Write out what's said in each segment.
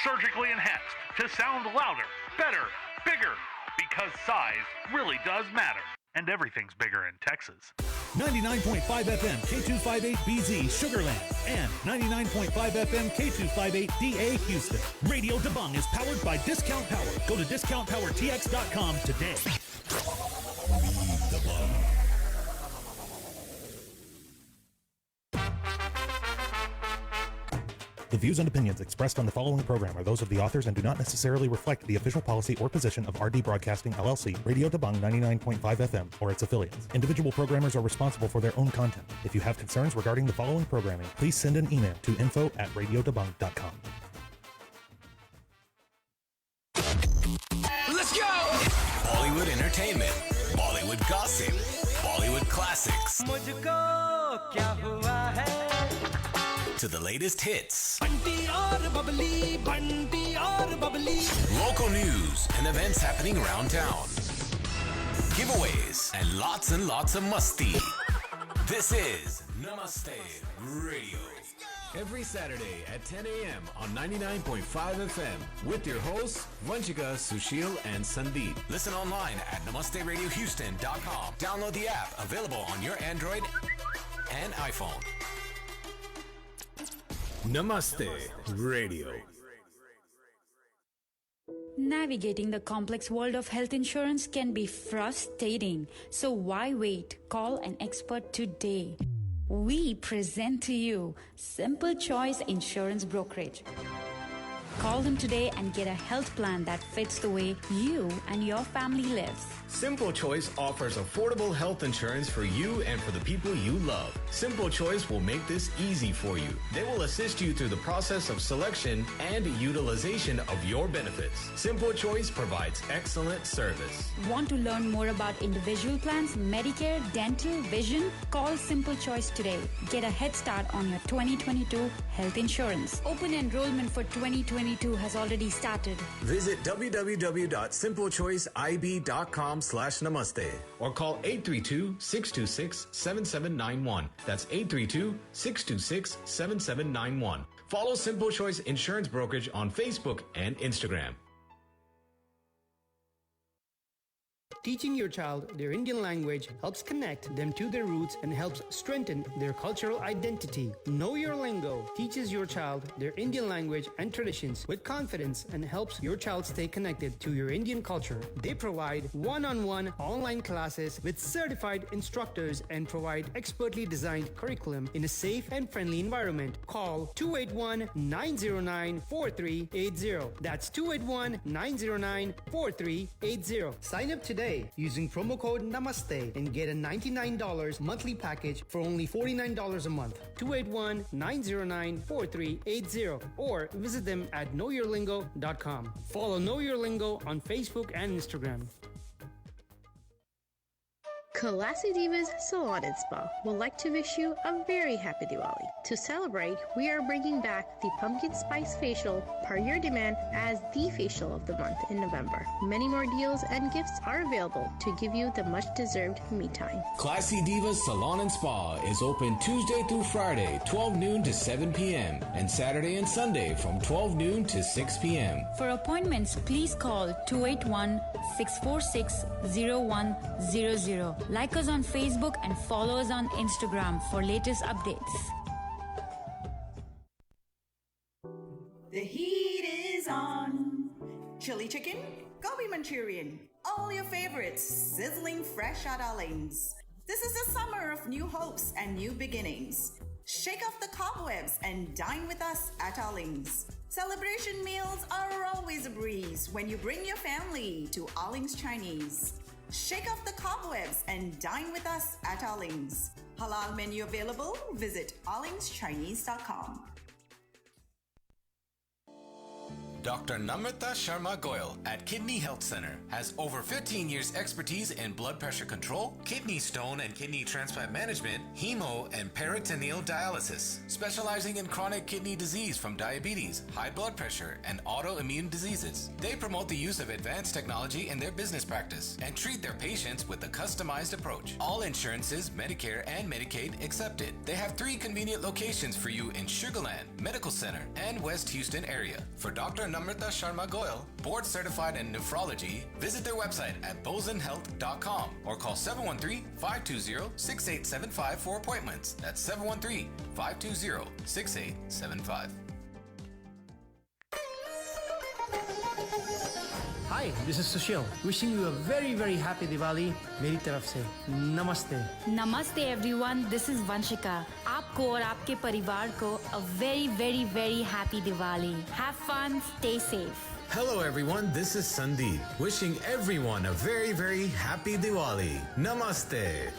surgically enhanced to sound louder, better, bigger, because size really does matter. And everything's bigger in Texas. 99.5 FM K258BZ Sugarland and 99.5 FM K258DA Houston. Radio Debung is powered by Discount Power. Go to discountpowertx.com today. Lead Debung. The views and opinions expressed on the following program are those of the authors and do not necessarily reflect the official policy or position of RD Broadcasting LLC, Radio Debung 99.5 FM, or its affiliates. Individual programmers are responsible for their own content. If you have concerns regarding the following programming, please send an email to info@radiodebung.com. Let's go! Bollywood entertainment, Bollywood gossip, Bollywood classics. Mujhko kya hua hai? To the latest hits. Bunty aur bubbly, bunty aur bubbly. Local news and events happening around town. Giveaways and lots of musti. This is Namaste Radio. Every Saturday at 10 a.m. on 99.5 FM with your hosts, Vanchika, Sushil, and Sandeep. Listen online at namasteradiohouston.com. Download the app, available on your Android and iPhone. Namaste Radio. Navigating the complex world of health insurance can be frustrating. So why wait? Call an expert today. We present to you Simple Choice Insurance Brokerage. Call them today and get a health plan that fits the way you and your family lives. Simple Choice offers affordable health insurance for you and for the people you love. Simple Choice will make this easy for you. They will assist you through the process of selection and utilization of your benefits. Simple Choice provides excellent service. Want to learn more about individual plans, Medicare, dental, vision? Call Simple Choice today. Get a head start on your 2022 health insurance. Open enrollment for 2022 has already started. Visit www.simplechoiceib.com/namaste or call 832-626-7791. That's 832-626-7791. Follow Simple Choice Insurance Brokerage on Facebook and Instagram. Teaching your child their Indian language helps connect them to their roots and helps strengthen their cultural identity. Know Your Lingo teaches your child their Indian language and traditions with confidence and helps your child stay connected to your Indian culture. They provide one-on-one online classes with certified instructors and provide expertly designed curriculum in a safe and friendly environment. Call 281-909-4380. That's 281-909-4380. Sign up today using promo code Namaste and get a $99 monthly package for only $49 a month. 281-909-4380 or visit them at knowyourlingo.com. Follow Know Your Lingo on Facebook and Instagram. Classy Divas Salon and Spa would like to wish you a very happy Diwali. To celebrate, we are bringing back the Pumpkin Spice Facial per your demand as the facial of the month in November. Many more deals and gifts are available to give you the much-deserved me time. Classy Divas Salon and Spa is open Tuesday through Friday, 12 noon to 7 p.m. and Saturday and Sunday from 12 noon to 6 p.m. For appointments, please call 281-646-0100. Like us on Facebook and follow us on Instagram for latest updates. The heat is on. Chili chicken, gobi Manchurian, all your favorites, sizzling fresh at Arling's. This is the summer of new hopes and new beginnings. Shake off the cobwebs and dine with us at Arling's. Celebration meals are always a breeze when you bring your family to Arling's Chinese. Shake off the cobwebs and dine with us at Arling's. Halal menu available. Visit arlingschinese.com. Dr. Namrata Sharma Goyal at Kidney Health Center has over 15 years expertise in blood pressure control, kidney stone and kidney transplant management, hemo and peritoneal dialysis, specializing in chronic kidney disease from diabetes, high blood pressure, and autoimmune diseases. They promote the use of advanced technology in their business practice and treat their patients with a customized approach. All insurances, Medicare and Medicaid accepted. They have 3 convenient locations for you in Sugar Land, Medical Center, and West Houston area. For Dr. Namrata Sharma Goyal, board certified in nephrology, visit their website at bozenhealth.com or call 713-520-6875 for appointments. That's 713-520-6875. Hi, this is Sushil, wishing you a very, very happy Diwali. मेरी तरफ से नमस्ते. Namaste everyone, this is Vanshika. आपको और आपके परिवार को a very very very happy Diwali. Have fun, stay safe. Hello everyone, this is Sandeep, wishing everyone a very, very happy Diwali. Namaste.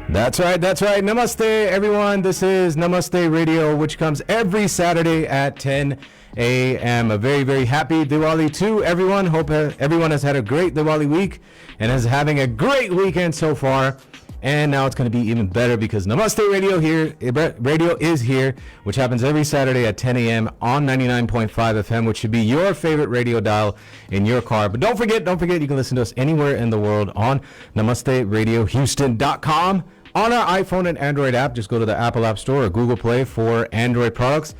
That's right. Namaste, everyone. This is Namaste Radio, which comes every Saturday at 10 a.m. A very, very happy Diwali to everyone. Hope everyone has had a great Diwali week and is having a great weekend so far. And now it's going to be even better because Namaste Radio is here, which happens every Saturday at 10 a.m. on 99.5 FM, which should be your favorite radio dial in your car. But don't forget, you can listen to us anywhere in the world on NamasteRadioHouston.com. On our iPhone and Android app, just go to the Apple App Store or Google Play for Android products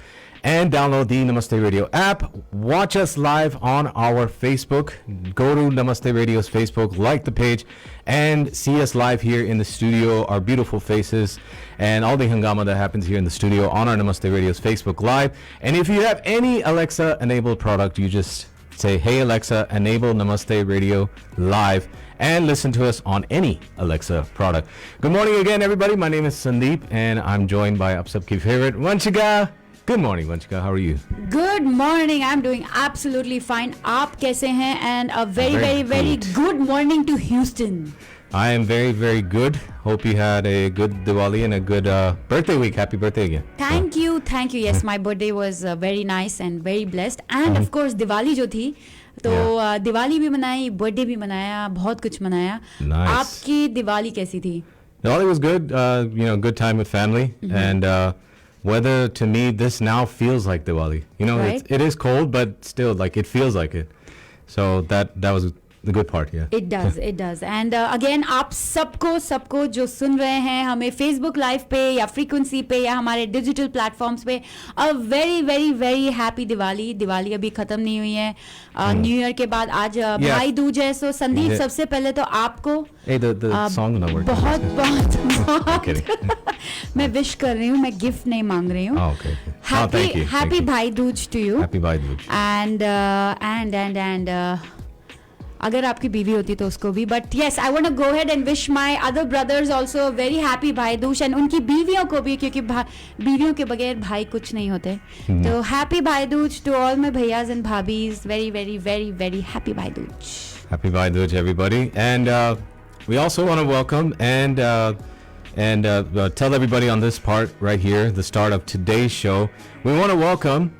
and download the Namaste Radio app. Watch us live on our Facebook. Go to Namaste Radio's Facebook, like the page, and see us live here in the studio, our beautiful faces, and all the hangama that happens here in the studio on our Namaste Radio's Facebook Live. And if you have any Alexa-enabled product, you just say, hey Alexa, enable Namaste Radio Live, and listen to us on any Alexa product. Good morning again, everybody. My name is Sandeep, and I'm joined by Aap Sabki favorite, Vanshika. Good morning, Vanshika. How are you? Good morning. I'm doing absolutely fine. आप कैसे हैं? And a very good morning to Houston. I am very, very good. Hope you had a good Diwali and a good birthday week. Happy birthday again. Thank you. Yes, my birthday was very nice and very blessed. And of course, Diwali जो थी, तो दिवाली भी मनाई, birthday भी मनाया, बहुत कुछ मनाया. Nice. आपकी दिवाली कैसी थी? Diwali was good. Good time with family. And weather, to me, this now feels like Diwali. Right? It is cold, but still, like, it feels like it. So that was the good part, yeah. It does. And again, आप सबको जो सुन रहे हैं हमें Facebook Live पे या Frequency पे या हमारे digital platforms पे, a very very very happy Diwali. Diwali अभी खत्म नहीं हुई है. New Year के बाद आज भाई दूज है. So संदीप, सबसे पहले तो आपको the song not working. बहुत मैं विश कर रही हूँ, मैं गिफ्ट नहीं मांग रही हूँ. Happy भाई दूज to you. Happy भाई दूज. And अगर आपकी बीवी होती तो उसको भी. But yes, I want to go ahead and wish my other brothers also a very happy भाई दूज, and उनकी बीवियों को भी, क्योंकि बीवियों के बगैर भाई कुछ नहीं होते. तो happy भाई Dooj to all my bhaiyas and bhabis. Very very very very happy भाई दूज. Happy भाई Dooj, everybody. And we also want to welcome and tell everybody on this part right here, the start of today's show, we want to welcome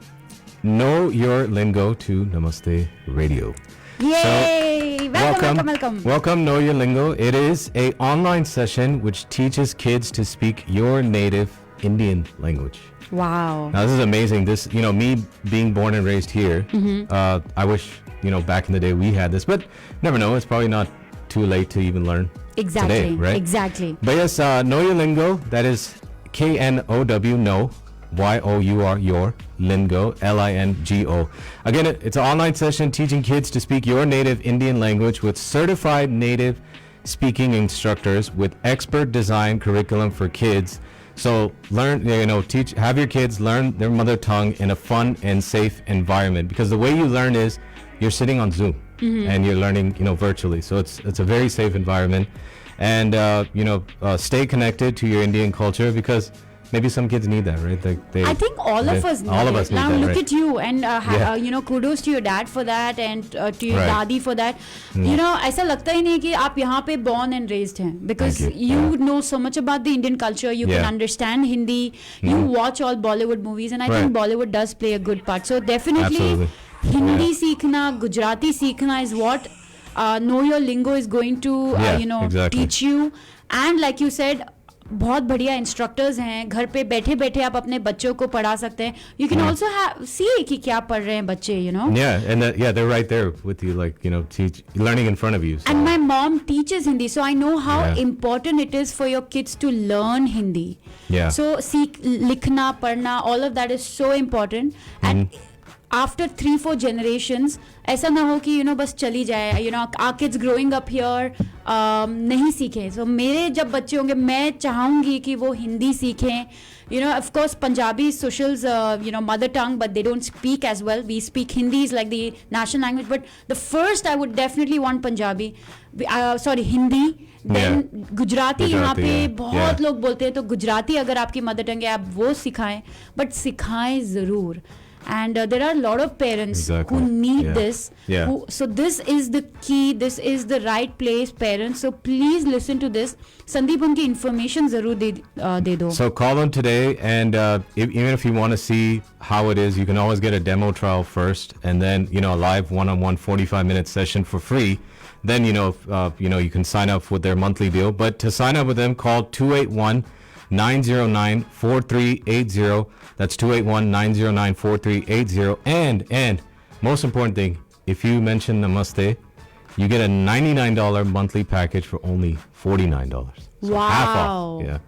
Know Your Lingo to Namaste Radio. Yay! So, welcome. Welcome, Know Your Lingo. It is an online session which teaches kids to speak your native Indian language. Wow. Now, this is amazing. This, me being born and raised here, I wish, back in the day we had this, but never know. It's probably not too late to even learn. Exactly. Today, right? Exactly. But yes, Know Your Lingo, that is KNOW, know, YOUR, your, lingo, LINGO. Again, it's an online session teaching kids to speak your native Indian language with certified native speaking instructors with expert design curriculum for kids. So learn, have your kids learn their mother tongue in a fun and safe environment, because the way you learn is you're sitting on Zoom and you're learning, virtually. So it's a very safe environment, and stay connected to your Indian culture, because maybe some kids need that, right? I think all of us need that. Now look right? at you, and kudos to your dad for that, and to your dadi for that. ऐसा लगता ही नहीं कि आप यहाँ पे born and raised हैं, because you know so much about the Indian culture. You can understand Hindi. You watch all Bollywood movies, and I think Bollywood does play a good part. So definitely, Hindi सीखना, Gujarati सीखना is what Know Your Lingo is going to exactly. teach you. And like you said, बहुत बढ़िया instructors हैं, घर पे बैठे बैठे आप अपने बच्चों को पढ़ा सकते हैं. You can also see कि क्या पढ़ रहे हैं बच्चे, you know. Yeah, and they're right there with you, like, you know, learning in front of you. So. And my mom teaches Hindi, so I know how important it is for your kids to learn Hindi. Yeah. So सीख लिखना पढ़ना, all of that is so important. And after 3-4 generations, ऐसा ना हो कि बस चली जाए, our kids growing up here नहीं सीखें. So मेरे जब बच्चे होंगे, मैं चाहूँगी कि वो हिंदी सीखें. Of course Punjabi is Sushal's mother tongue, but they don't speak as well. We speak Hindi is like the national language, but the first I would definitely want Punjabi, Hindi. Then Gujarati यहाँ पे बहुत लोग बोलते हैं, तो गुजराती अगर आपकी mother tongue है, आप वो सिखाएं, but सिखाएं ज़रूर. And there are a lot of parents who need this. So this is the key. This is the right place, parents. So please listen to this. Sandeep, उनकी information ज़रूर दे दो. So call them today, and even if you want to see how it is, you can always get a demo trial first, and then a live one-on-one 45-minute session for free. Then you can sign up with their monthly deal. But to sign up with them, call 281-909-4380. That's 281-909-4380. And most important thing, if you mention Namaste, you get a $99 monthly package for only $49. So wow. Half off. Yeah.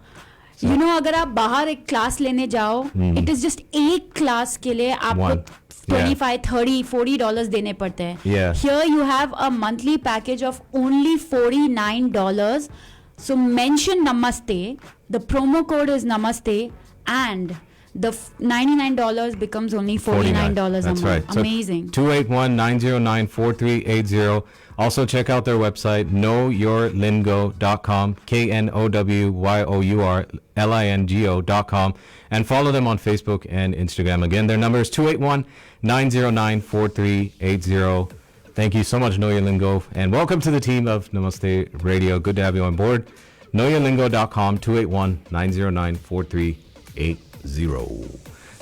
So, अगर आप बाहर एक class लेने जाओ, it is just एक class के लिए आपको $25, $30, $40 देने पड़ते हैं. Here you have a monthly package of only $49. So mention Namaste. The promo code is Namaste, and the $99 becomes only $49 a month. Right. Amazing. So 281-909-4380. Also check out their website, knowyourlingo.com, KNOWYOURLINGO.com, and follow them on Facebook and Instagram. Again, their number is 281-909-4380. Thank you so much, Know Your Lingo, and welcome to the team of Namaste Radio. Good to have you on board. knowyourlingo.com, 281-909-4380.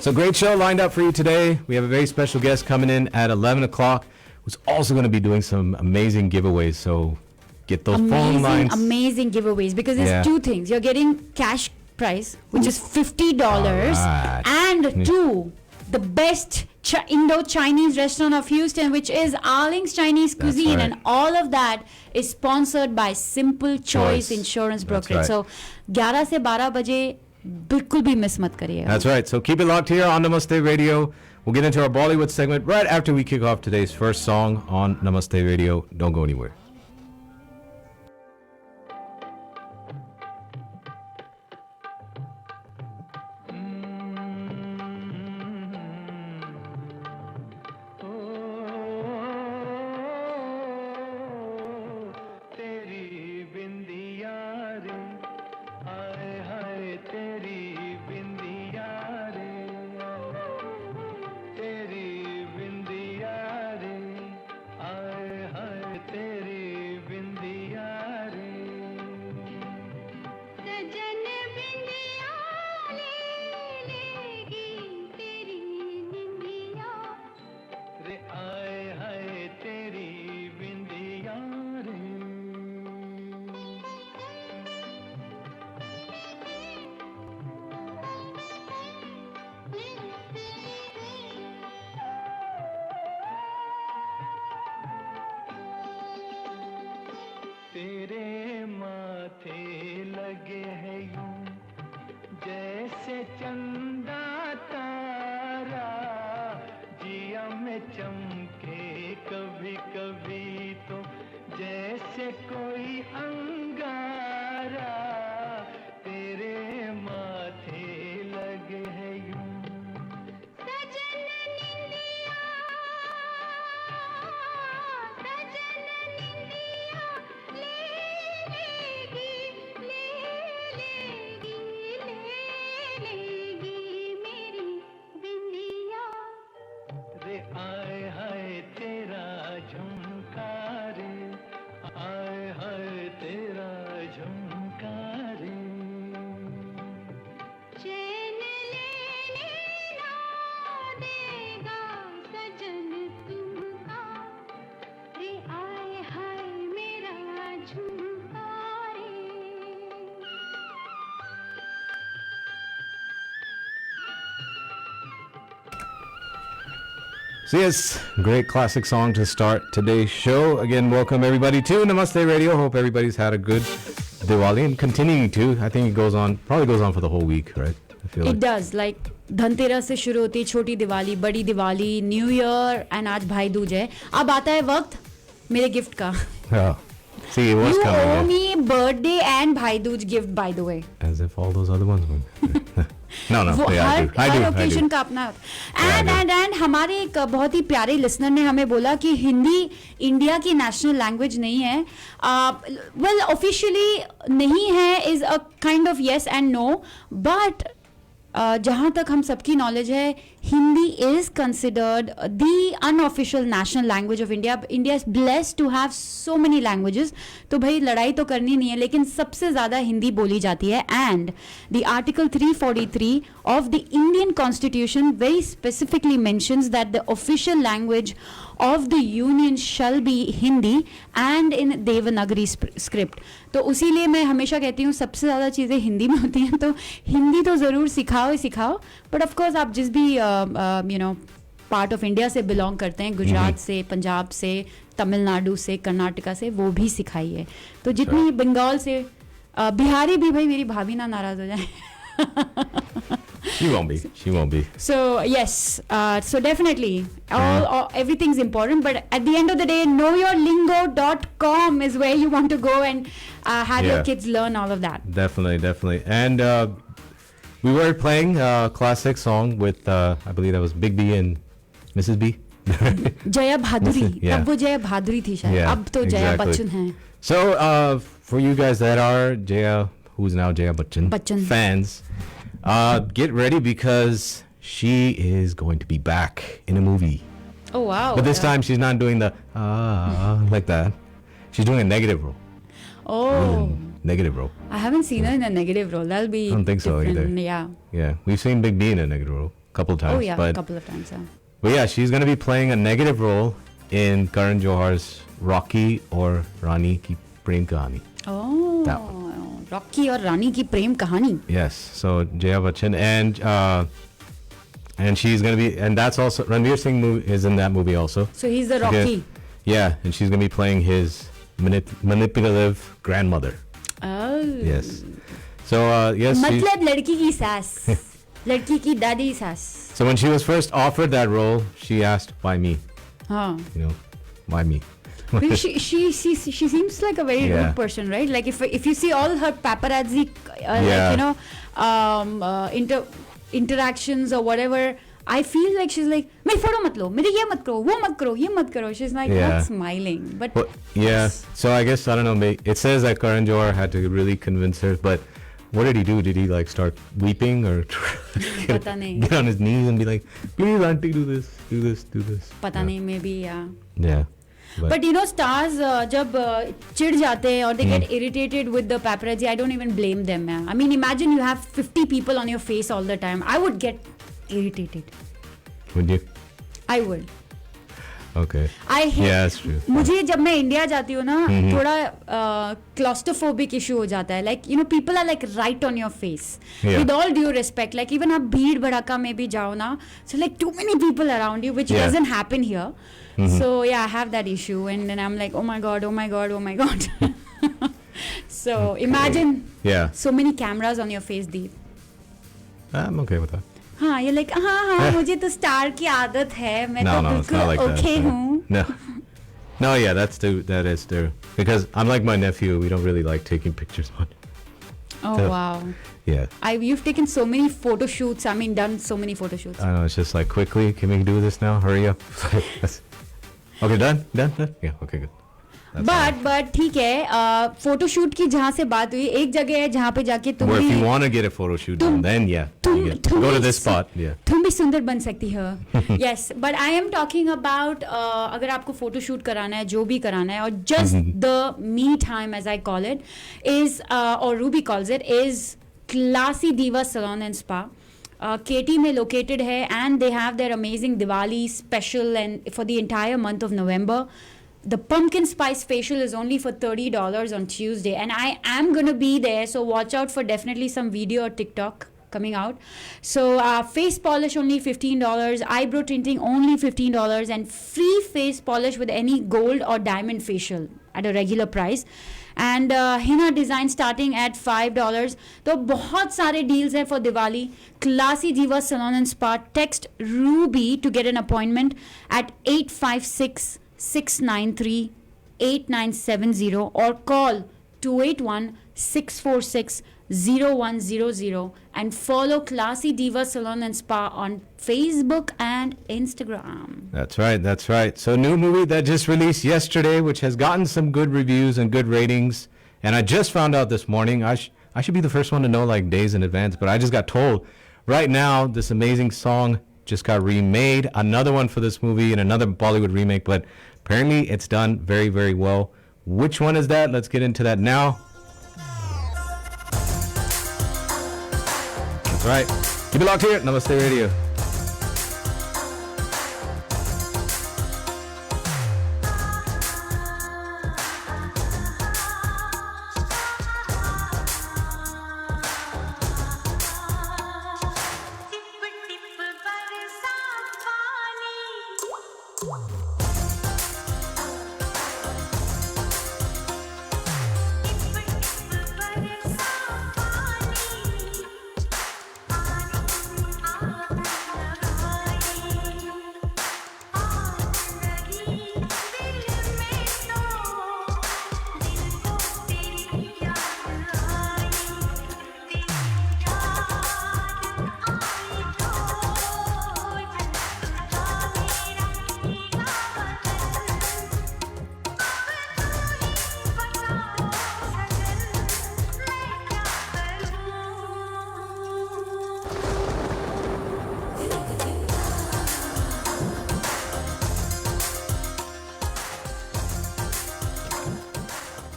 So great show lined up for you today. We have a very special guest coming in at 11 o'clock who's also going to be doing some amazing giveaways. So get those phone lines. Amazing giveaways, because there's two things. You're getting cash prize, which is $50, right. and two, the best Indo-Chinese restaurant of Houston, which is Arling's Chinese Cuisine, and all of that is sponsored by Simple Choice Insurance Brokerage. So 11 से 12 बजे बिल्कुल भी miss मत करिएगा. That's right. So keep it locked here on Namaste Radio. We'll get into our Bollywood segment right after we kick off today's first song on Namaste Radio. Don't go anywhere. तेरे माथे लगे है यूं जैसे चंदा तारा, जिया में चमके कभी कभी तो जैसे कोई अंगारा, तेरे माथे लगे है यूं आए हाय तेरा झुमका रे, आए हाय तेरा So yes, great classic song to start today's show. Again, welcome everybody to Namaste Radio. Hope everybody's had a good Diwali and continuing to. I think it probably goes on for the whole week, right? I feel It does. Like Dhanteras से शुरू होती है छोटी दिवाली, बड़ी Diwali, new year and आज भाई दूज है. अब आता है वक्त मेरे गिफ्ट का. Yeah. See, it was You coming. owe me birthday and भाई Dooj gift, by the way. As if all those other ones would. No, वो yeah, हर ओकेजन का अपना. एंड हमारे एक बहुत ही प्यारे लिसनर ने हमें बोला कि हिंदी इंडिया की नेशनल लैंग्वेज नहीं है. वेल ऑफिशियली नहीं है is a kind of yes and no, but जहाँ तक हम सबकी नॉलेज है, Hindi is considered the unofficial national language of India. India is blessed to have so many languages. तो भाई लड़ाई तो करनी नहीं है, लेकिन सबसे ज़्यादा हिंदी बोली जाती है. And the article 343 of the Indian constitution very specifically mentions that the official language of the union shall be Hindi and in Devanagari script. तो उसीलिए मैं हमेशा कहती हूँ सबसे ज़्यादा चीज़ें हिंदी में होती हैं, तो हिंदी तो ज़रूर सिखाओ ही सिखाओ. बट ऑफ कोर्स आप जिस भी you know part of India से बिलोंग करते हैं, गुजरात से, पंजाब से, तमिलनाडु से, कर्नाटका से, वो भी सिखाइए. तो जितनी बंगाल से, बिहारी भी, भाई मेरी भाभी ना नाराज़ हो जाए. She won't be. So yes, so definitely all everything's important, but at the end of the day, knowyourlingo.com is where you want to go and have your kids learn all of that. Definitely. And we were playing a classic song with I believe that was Big B and Mrs. B. Jaya Bhaduri. तब वो जया भादुरी थी शायद. अब तो जया बच्चन है. So for you guys that are Jaya, who's now Jaya Bachchan fans, get ready because she is going to be back in a movie. Oh wow. But this time she's not doing the like that. She's doing a negative role. Oh. Negative role. I haven't seen her in a negative role. That'll be I don't think so either. Yeah. We've seen Big B in a negative role a couple of times. Oh yeah, but, a couple of times, yeah. But yeah, she's going to be playing a negative role in Karan Johar's Rocky or Rani Ki Prem Kahani. Oh. That one. Rocky or Rani ki prem kahani. Yes. So Jaya Bachchan and she's going to be, and that's also Ranveer Singh is in that movie also. So he's the Rocky. Yeah, and she's going to be playing his manipulative grandmother. Oh. Yes. So yes. मतलब लड़की की सास, लड़की की दादी सास. So when she was first offered that role, she asked, "Why me?" हाँ. You know, why me? she seems like a very rude person, right? Like if you see all her paparazzi like, you know interactions or whatever, I feel like she's like, मेरी photo मत लो, मेरे ये मत करो, वो मत करो, ये मत करो. She's like not smiling, but so I guess I don't know, it says that Karan Johar had to really convince her, but what did he do? Did he like start weeping or get on his knees and be like, please auntie, do this. पता नहीं, maybe yeah. But you know, stars जब चिढ़ जाते हैं or they get irritated with the paparazzi, I don't even blame them. I mean, imagine you have 50 people on your face all the time. I would get irritated. Would you? I would. Okay. I hate. Yeah, that's true. मुझे जब मैं India जाती हूँ ना, थोड़ा claustrophobic issue हो जाता है. Like, you know, people are like right on your face. With all due respect, like even आप भीड़ भड़का में भी जाओ ना, so like too many people around you, which doesn't happen here. So yeah, I have that issue, and then I'm like, oh my god. So imagine so many cameras on your face, Deep. I'm okay with that. हाँ, you're like, हाँ, मुझे तो star की आदत है, मैं तो बिल्कुल okay हूँ. No, yeah, that is true. Because unlike my nephew, we don't really like taking pictures on. Oh so, wow. Yeah. You've taken so many photo shoots. I mean, done so many photo shoots. I know, it's just like, quickly, can we do this now? Hurry up. Okay, done? Yeah, okay, good. But ठीक है, photo shoot की जहाँ से बात हुई, एक जगह है जहाँ पे जाके तुम if you want to get a photo shoot done, then go to this spot. Yeah. तुम भी सुंदर बन सकती हो. Yes, but I am talking about अगर आपको फोटो शूट कराना है, जो भी कराना है, और just the me time as I call it is or Ruby calls it, is Classy Diva Salon and Spa. KT में located है, and they have their amazing Diwali special and for the entire month of November. The pumpkin spice facial is only for $30 on Tuesday, and I am going to be there, so watch out for definitely some video or TikTok coming out. So face polish only $15, eyebrow tinting only $15, and free face polish with any gold or diamond facial at a regular price. And henna design starting at $5. तो बहुत सारे deals हैं for Diwali. Classy Diva Salon and Spa. Text Ruby to get an appointment at 856-693-8970 or call 281-646-0100 and follow Classy Diva Salon and Spa on Facebook and Instagram. That's right, that's right. So new movie that just released yesterday, which has gotten some good reviews and good ratings. And I just found out this morning, I should be the first one to know like days in advance, but I just got told right now this amazing song just got remade. Another one for this movie and another Bollywood remake, but apparently it's done very, very well. Which one is that? Let's get into that now. That's right. Keep it locked here. Namaste Radio.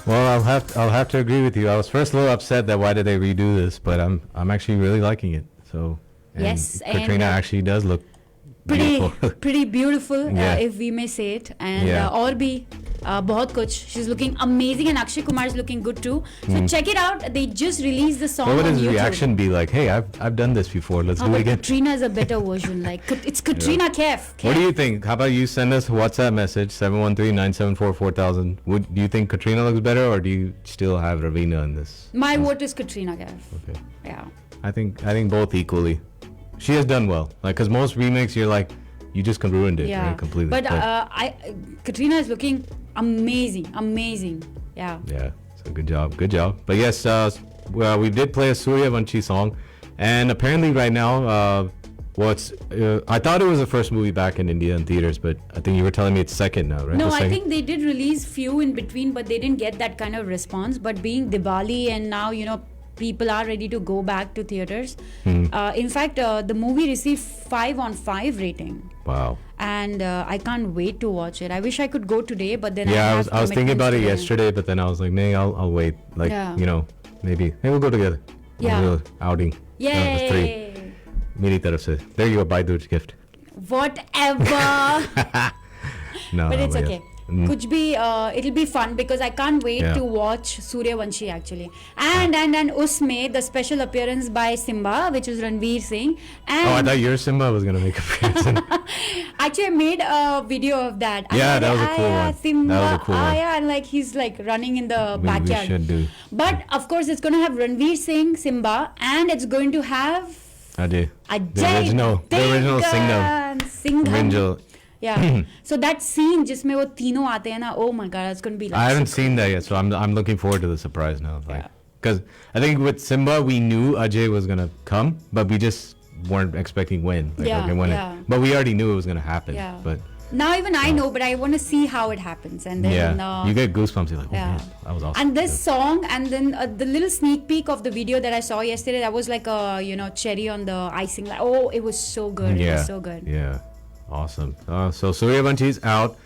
Well, I'll have to agree with you. I was first a little upset that why did they redo this, but I'm actually really liking it. So yes, Katrina actually does look pretty beautiful, yeah. If we may say it, and Yeah. और भी बहुत कुछ. She's looking amazing, and Akshay Kumar is looking good too. So check it out. They just released the song What would on his YouTube. reaction be like? Hey, I've done this before. Let's do but it again. Katrina is a better version. Like it's Katrina Kaif. What do you think? How about you send us a WhatsApp message 713-974-4000. Do you think Katrina looks better, or do you still have Ravina in this? My vote is Katrina Kaif. Okay. Yeah. I think both equally. She has done well. Like, cause most remakes, you're like, you just ruined it, right? Completely. But Katrina is looking amazing. Yeah. Yeah. So good job. But yes, well, we did play a Surya Vanchi song, and apparently right now, I thought it was the first movie back in India in theaters, but I think you were telling me it's second now, right? No, I think they did release few in between, but they didn't get that kind of response. But being Diwali and now, people are ready to go back to theaters. In fact, the movie received 5 on 5 rating. Wow. And I can't wait to watch it. I wish I could go today, but then I was thinking about it yesterday, but then I was like, maybe I'll wait. Like, maybe we'll go together. Yeah. We'll do outing. Yay. 3. मेरी तरफ से. There you go, buy Dur's gift. Whatever. No, but it's okay. Kuch bhi, it'll be fun because I can't wait to watch Surya Vanchi actually. And usme the special appearance by Simba, which is Ranveer Singh. And I thought your Simba was gonna make an appearance. Actually, I made a video of that. Yeah, that was a cool one. Simba, that was a cool one. And like he's like running in the backyard. We should do. But of course, it's gonna have Ranveer Singh, Simba, and it's going to have Ajay. The original Singham. Yeah. So that scene जिसमें वो तीनों आते हैं ना, oh my god, it's going to be like I haven't seen that yet, so I'm looking forward to the surprise now. Because I think with Simba we knew Ajay was going to come, but we just weren't expecting when. But we already knew it was going to happen. Yeah. But now even I know, but I want to see how it happens. And then you get goosebumps. You're like, oh man, that was awesome. And this song, and then the little sneak peek of the video that I saw yesterday, that was like a cherry on the icing. Like, oh, it was so good. It was so good. Yeah. Awesome. So Surya Vanchi is out.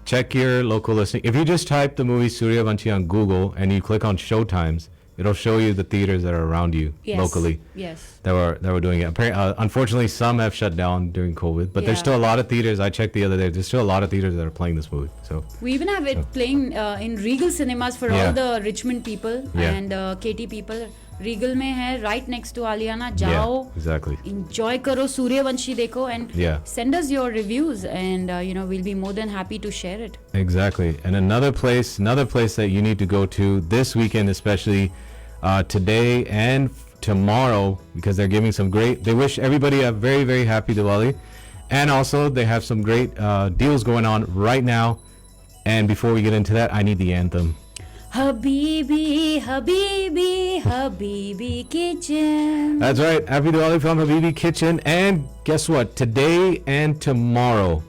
Check your local listing. If you just type the movie Surya Vanchi on Google and you click on showtimes, it'll show you the theaters that are around you locally. Yes. That were doing it. Unfortunately, some have shut down during COVID, but there's still a lot of theaters. I checked the other day. There's still a lot of theaters that are playing this movie. So we even have it playing in Regal cinemas for all the Richmond people and KT people. Regal में है, right next to Aliana. जाओ, exactly. enjoy करो, सूर्यवंशी देखो, and Yeah. send us your reviews, and we'll be more than happy to share it. Exactly. And another place that you need to go to this weekend, especially today and tomorrow, because they're giving some great, they wish everybody a very, very happy Diwali. And also they have some great deals going on right now. And before we get into that, I need the anthem. Habibi, Habibi, Habibi Kitchen. That's right. Happy Diwali from Habibi Kitchen. And guess what? Today and tomorrow,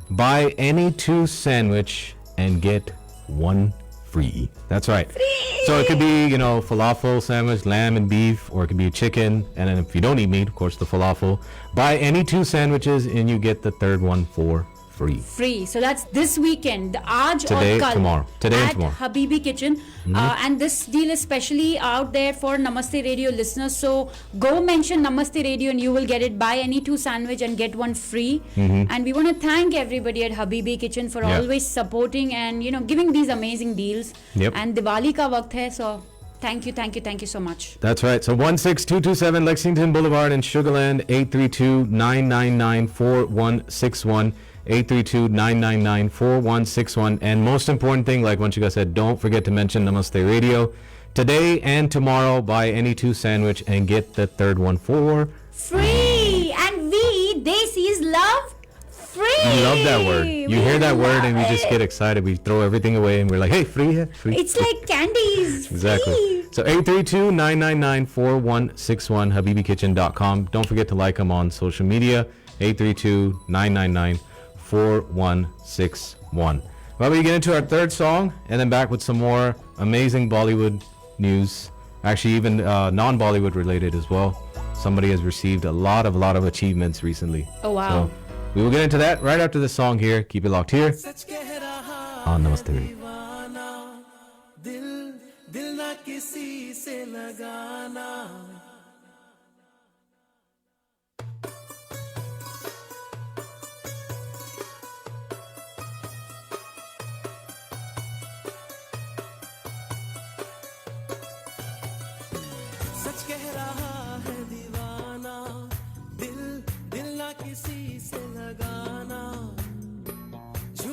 buy any 2 sandwich and get 1 free. That's right. Free. So it could be, falafel sandwich, lamb and beef, or it could be a chicken. And then if you don't eat meat, of course, the falafel. Buy any 2 sandwiches and you get the third one for free. So that's this weekend. Aaj Today, or kal. tomorrow. Today and at tomorrow. Habibi Kitchen. And this deal is specially out there for Namaste Radio listeners. So go mention Namaste Radio and you will get it. Buy any 2 sandwich and get 1 free. And we want to thank everybody at Habibi Kitchen for always supporting and giving these amazing deals. Yep. And Diwali ka waqt hai, so thank you so much. That's right. So 16227 Lexington Boulevard in Sugarland, 832-999-4161. 832-999-4161. And most important thing, like Vanshika said, don't forget to mention Namaste Radio. Today and tomorrow, buy any 2 sandwich and get the third one for free. And we, Desis, love free. We love that word. You hear that word and we just get excited. We throw everything away and we're like, hey, free. It's like candies. Exactly. Free. So 832-999-4161, habibikitchen.com. Don't forget to like them on social media. 832-999-4161. Well, we get into our third song and then back with some more amazing Bollywood news. Actually, even non-Bollywood related as well. Somebody has received a lot of achievements recently. Oh, wow. So we will get into that right after this song here. Keep it locked here on Namaste Radio.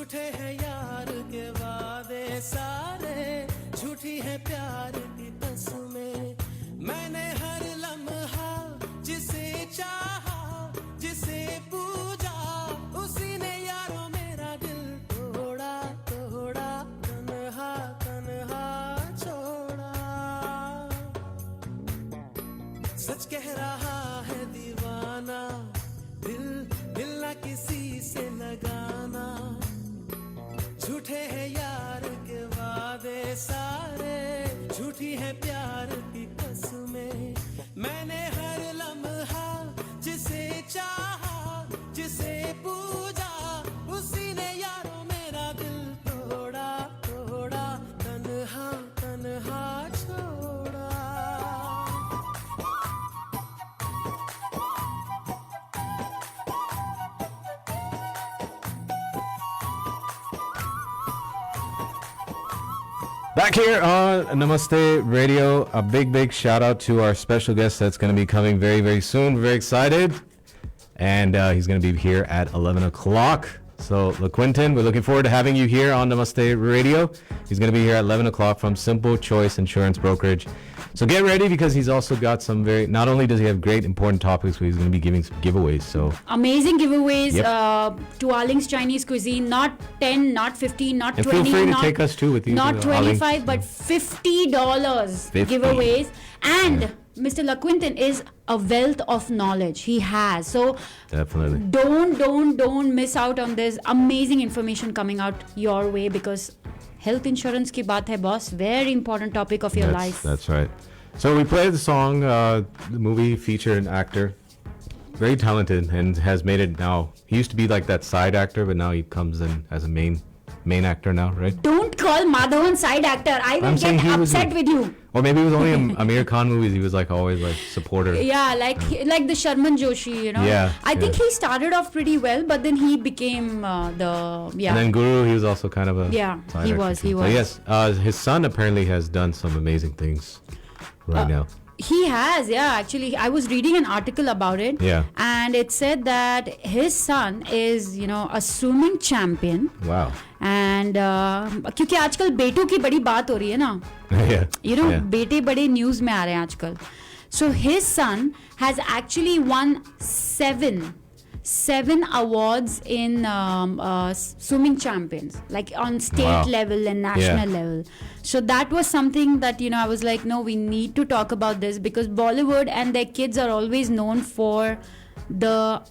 झूठे हैं यार के वादे सारे, झूठी है प्यार की कसमें। मैंने हर लम्हा जिसे चाहा, जिसे पूजा, उसी ने यारों मेरा दिल तोड़ा, तन्हा छोड़ा। सच कह रहा है दीवाना, दिल ना किसी से लगाना। झूठे हैं यार के वादे सारे, झूठी है प्यार की कसमें। मैंने हर लम्हा जिसे चाहा, जिसे पूजा, उसी ने यारों मेरा दिल तोड़ा, तन्हा छोड़ा। Back here on Namaste Radio, a big shout out to our special guest that's going to be coming very, very soon. We're very excited. And he's going to be here at 11 o'clock. So, LaQuinton, we're looking forward to having you here on Namaste Radio. He's going to be here at 11 o'clock from Simple Choice Insurance Brokerage. So get ready because he's also got some not only does he have great important topics, but he's going to be giving some giveaways. So amazing giveaways to Arling's Chinese cuisine. Not 10, not 15, not and 20. Feel free to take us too with you. Not 25, but $50 giveaways. And Mr. LaQuinton is a wealth of knowledge. He has. So definitely don't miss out on this amazing information coming out your way, because health insurance ki baat hai, boss. Very important topic of your life. That's right. So we played the song, the movie featured an actor, very talented, and has made it now. He used to be like that side actor, but now he comes in as a main actor now, right? Don't call Madhavan side actor. I will get upset with you. Or maybe it was only in Amir Khan movies. He was like always like supporter. Yeah, like the Sharman Joshi, Yeah. I think he started off pretty well, but then he became And then Guru, he was also kind of a he was. But yes, his son apparently has done some amazing things right now. He has, yeah. Actually, I was reading an article about it. Yeah. And it said that his son is, a swimming champion. Wow. And क्योंकि आजकल बेटों की बड़ी बात हो रही है ना. Yeah. बेटे बड़े न्यूज़ में आ रहे हैं आजकल. So his son has actually won seven awards in swimming champions, like on state level and national level. So that was something that I was like, no, we need to talk about this, because Bollywood and their kids are always known for the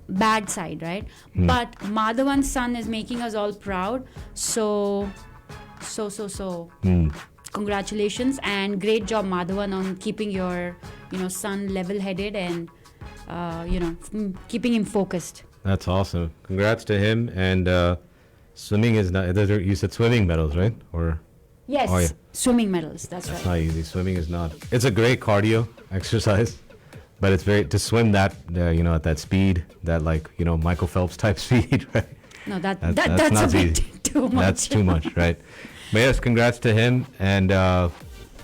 bad side, right? But Madhavan's son is making us all proud. So congratulations and great job, Madhavan, on keeping your son level-headed and keeping him focused. That's awesome. Congrats to him. And swimming is not, you said swimming medals, right? Or yes, swimming medals. That's right. It's not easy. Swimming is not. It's a great cardio exercise, but it's to swim that at that speed, that Michael Phelps type speed, right? No, that's a bit too much. That's too much, right? But yes, congrats to him. And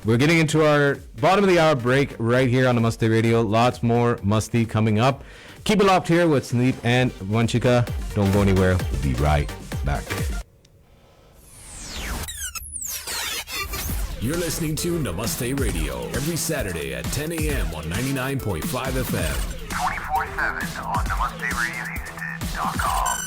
we're getting into our bottom of the hour break right here on Namaste Radio. Lots more Masti coming up. Keep it locked here with Sandeep and Vanchika. Don't go anywhere. We'll be right back. You're listening to Namaste Radio every Saturday at 10 a.m. on 99.5 FM. 24/7 on NamasteRadioHouston.com.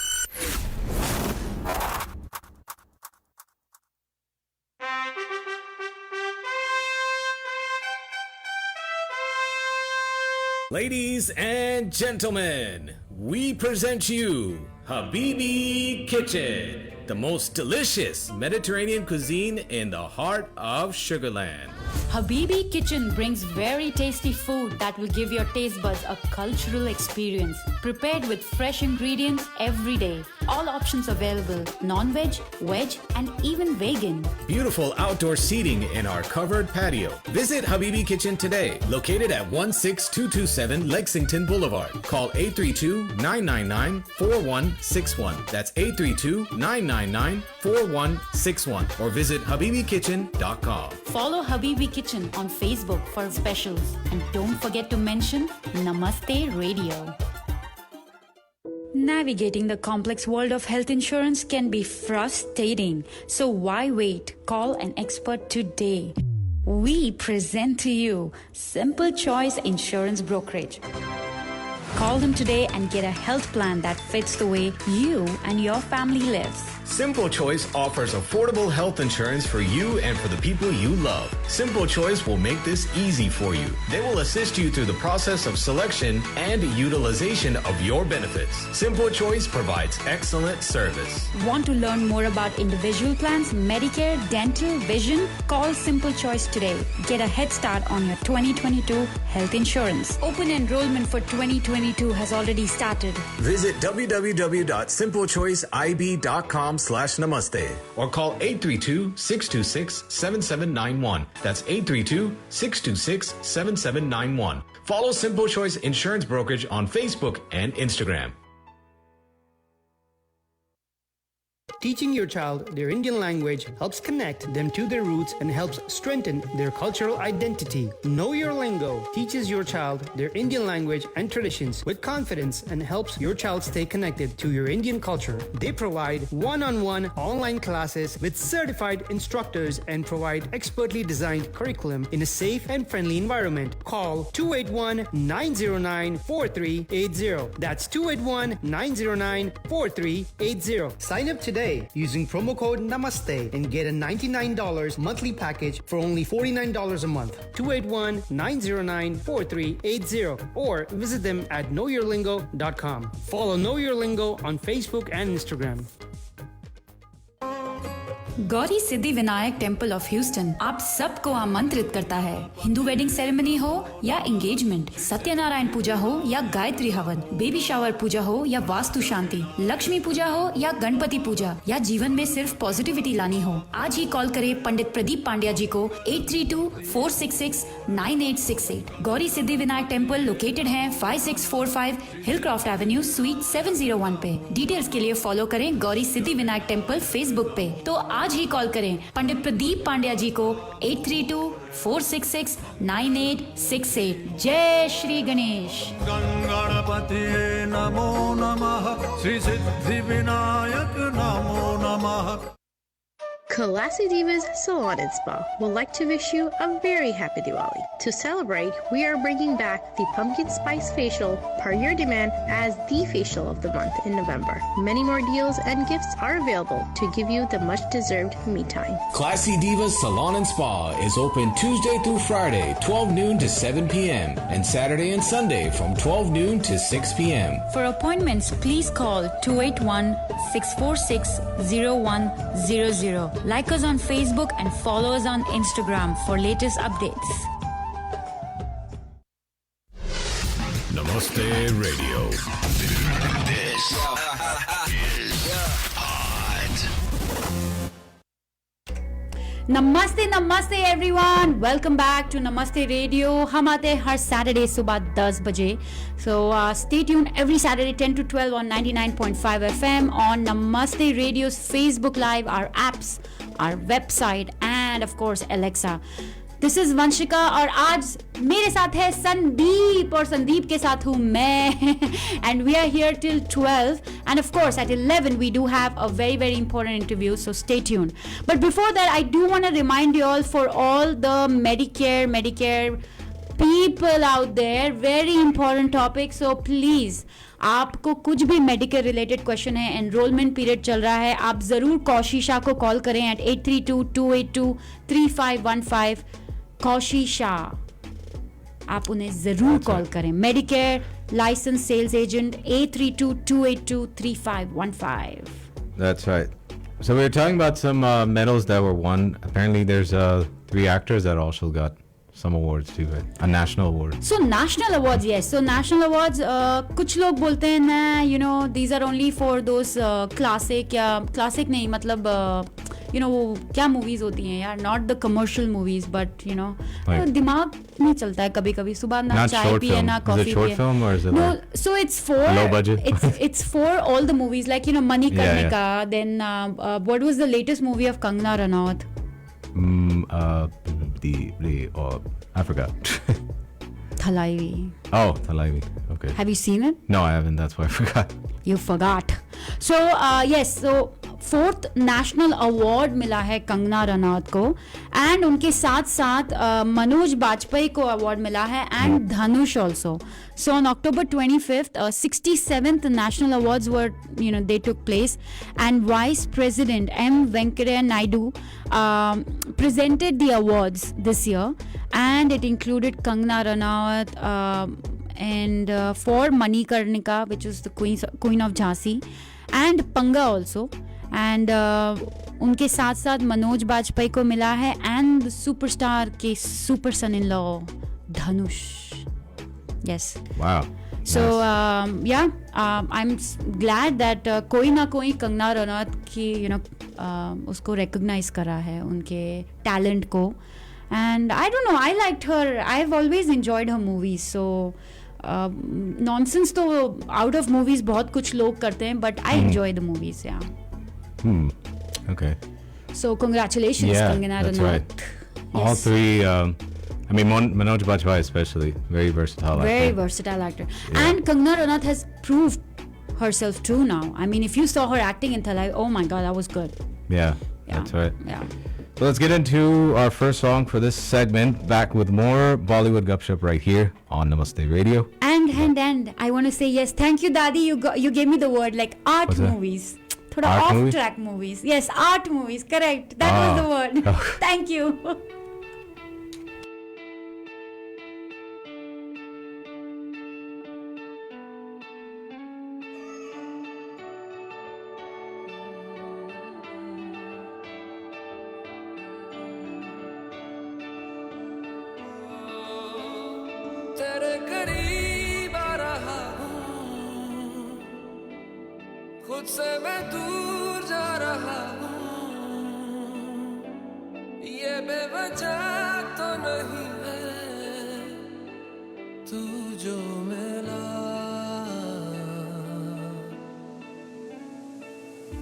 Ladies and gentlemen, we present you Habibi Kitchen, the most delicious Mediterranean cuisine in the heart of Sugarland. Habibi Kitchen brings very tasty food that will give your taste buds a cultural experience. Prepared with fresh ingredients every day. All options available: non-veg, veg, and even vegan. Beautiful outdoor seating in our covered patio. Visit Habibi Kitchen today, located at 16227 Lexington Boulevard. Call 832-999-4161. That's 832-999-4161. Or visit habibikitchen.com. Follow Habibi Kitchen on Facebook for specials. And don't forget to mention Namaste Radio. Navigating the complex world of health insurance can be frustrating. So why wait? Call an expert today. We present to you Simple Choice Insurance Brokerage. Call them today and get a health plan that fits the way you and your family lives. Simple Choice offers affordable health insurance for you and for the people you love. Simple Choice will make this easy for you. They will assist you through the process of selection and utilization of your benefits. Simple Choice provides excellent service. Want to learn more about individual plans, Medicare, dental, vision? Call Simple Choice today. Get a head start on your 2022 health insurance. Open enrollment for 2022 has already started. Visit www.simplechoiceib.com/namaste or call 832-626-7791. That's 832-626-7791. Follow Simple Choice Insurance Brokerage on Facebook and Instagram. Teaching your child their Indian language helps connect them to their roots and helps strengthen their cultural identity. Know Your Lingo teaches your child their Indian language and traditions with confidence and helps your child stay connected to your Indian culture. They provide one-on-one online classes with certified instructors and provide expertly designed curriculum in a safe and friendly environment. Call 281-909-4380. That's 281-909-4380. Sign up today using promo code Namaste and get a $99 monthly package for only $49 a month. 281-909-4380 or visit them at knowyourlingo.com. Follow Know Your Lingo on Facebook and Instagram. Gauri Siddhi Vinayak temple of Houston आप सबको आमंत्रित करता है। Hindu wedding ceremony हो या engagement, Satyanarayan पूजा हो या गायत्री हवन, बेबी शावर पूजा हो या वास्तु शांति, लक्ष्मी पूजा हो या गणपति पूजा, या जीवन में सिर्फ पॉजिटिविटी लानी हो, आज ही कॉल करें पंडित प्रदीप पांड्या जी को 832-466-9868। गौरी सिद्धि विनायक टेम्पल लोकेटेड है 5645 हिलक्रॉफ्ट एवेन्यू स्वीट 701 पे। डिटेल्स के लिए फॉलो करें गौरी सिद्धि विनायक टेम्पल फेसबुक पे। तो आज आज ही कॉल करें पंडित प्रदीप पांड्या जी को 8324669868 जय श्री गणेश गणपति नमो नमः श्री सिद्धि विनायक नमो नमः Classy Divas Salon and Spa would like to wish you a very happy Diwali. To celebrate, we are bringing back the Pumpkin Spice Facial per your demand as the facial of the month in November. Many more deals and gifts are available to give you the much-deserved me time. Classy Divas Salon and Spa is open Tuesday through Friday, 12 noon to 7 p.m. and Saturday and Sunday from 12 noon to 6 p.m. For appointments, please call 281-646-0100. Like us on Facebook and follow us on Instagram for latest updates. Namaste Radio. This is hot. नमस्ते everyone. Welcome back to Namaste Radio. हम आते हैं हर Saturday सुबह 10 बजे. So stay tuned every Saturday 10 to 12 on 99.5 FM on Namaste Radio's Facebook Live, our apps, our website and of course Alexa. This is Vanshika और आज मेरे साथ है संदीप और संदीप के साथ हूँ मैं and we are here till 12 and of course at 11 we do have a very important interview, so stay tuned. But before that I do want to remind you all, for all the Medicare people out there, very important topic, so please आपको कुछ भी medical related question है, enrolment period चल रहा है, आप जरूर कौशिशा को कॉल करें एट 8322823515. कौशिशा आप उन्हें जरूर कॉल करें. Medicare license sales agent 8322823515. That's right. So we were talking about some medals that were won. Apparently there's 3 actors that also got some awards too, right? A national award. So national awards, yes. So national awards, कुछ लोग बोलते हैं ना, you know, these are only for those classic या classic नहीं, मतलब you know वो क्या movies होती हैं यार, not the commercial movies, but you know दिमाग नहीं चलता है कभी-कभी, सुबह ना चाय पिए ना कॉफी पिए. Is it short film or is it no? So it's for low budget. it's for all the movies, like you know Manikarnika. Then what was the latest movie of Kangana Ranaut? I forgot. Thalaivi. Oh, Thalaivi. Okay. Have you seen it? No, I haven't. That's why I forgot. You forgot. So yes, so 4th national award मिला है कंगना रनौत को, and उनके साथ साथ मनोज बाजपेयी को award मिला है, and Dhanush also. So on October 25th, 67th national awards were, you know, they took place, and Vice President M. Venkaiah Naidu presented the awards this year, and it included Kangana Ranaut and for Manikarnika, which is the Queen of Jhansi, and Panga also, and उनके साथ साथ मनोज बाजपेयी को मिला है, and the superstar के super son-in-law Dhanush. Yes. Wow. So yeah, I'm glad that कोई ना कोई कंगना रनौत की you know उसको recognize करा है उनके talent को, and I don't know, I liked her. I've always enjoyed her movies. So nonsense तो out of movies बहुत कुछ लोग करते हैं, but I enjoy the movies. Yeah. Okay. So congratulations, Kangana that's Ranaut. Right. Yes. All 3. I mean, Manoj Bajpayee especially, very versatile actor. Very versatile actor. Yeah. And Kangana Ranaut has proved herself true now. I mean, if you saw her acting in Thalai, oh my God, that was good. Yeah, that's right. Yeah. So let's get into our first song for this segment. Back with more Bollywood Gupshup right here on Namaste Radio. And I want to say yes, thank you, Dadi. You gave me the word like art movies. Thoda off track movies. Yes, art movies. Correct. That was the word. Oh. Thank you. तेरे करीब आ रहा खुद से मैं दूर जा रहा ये बेवजह तो नहीं है तू जो मिला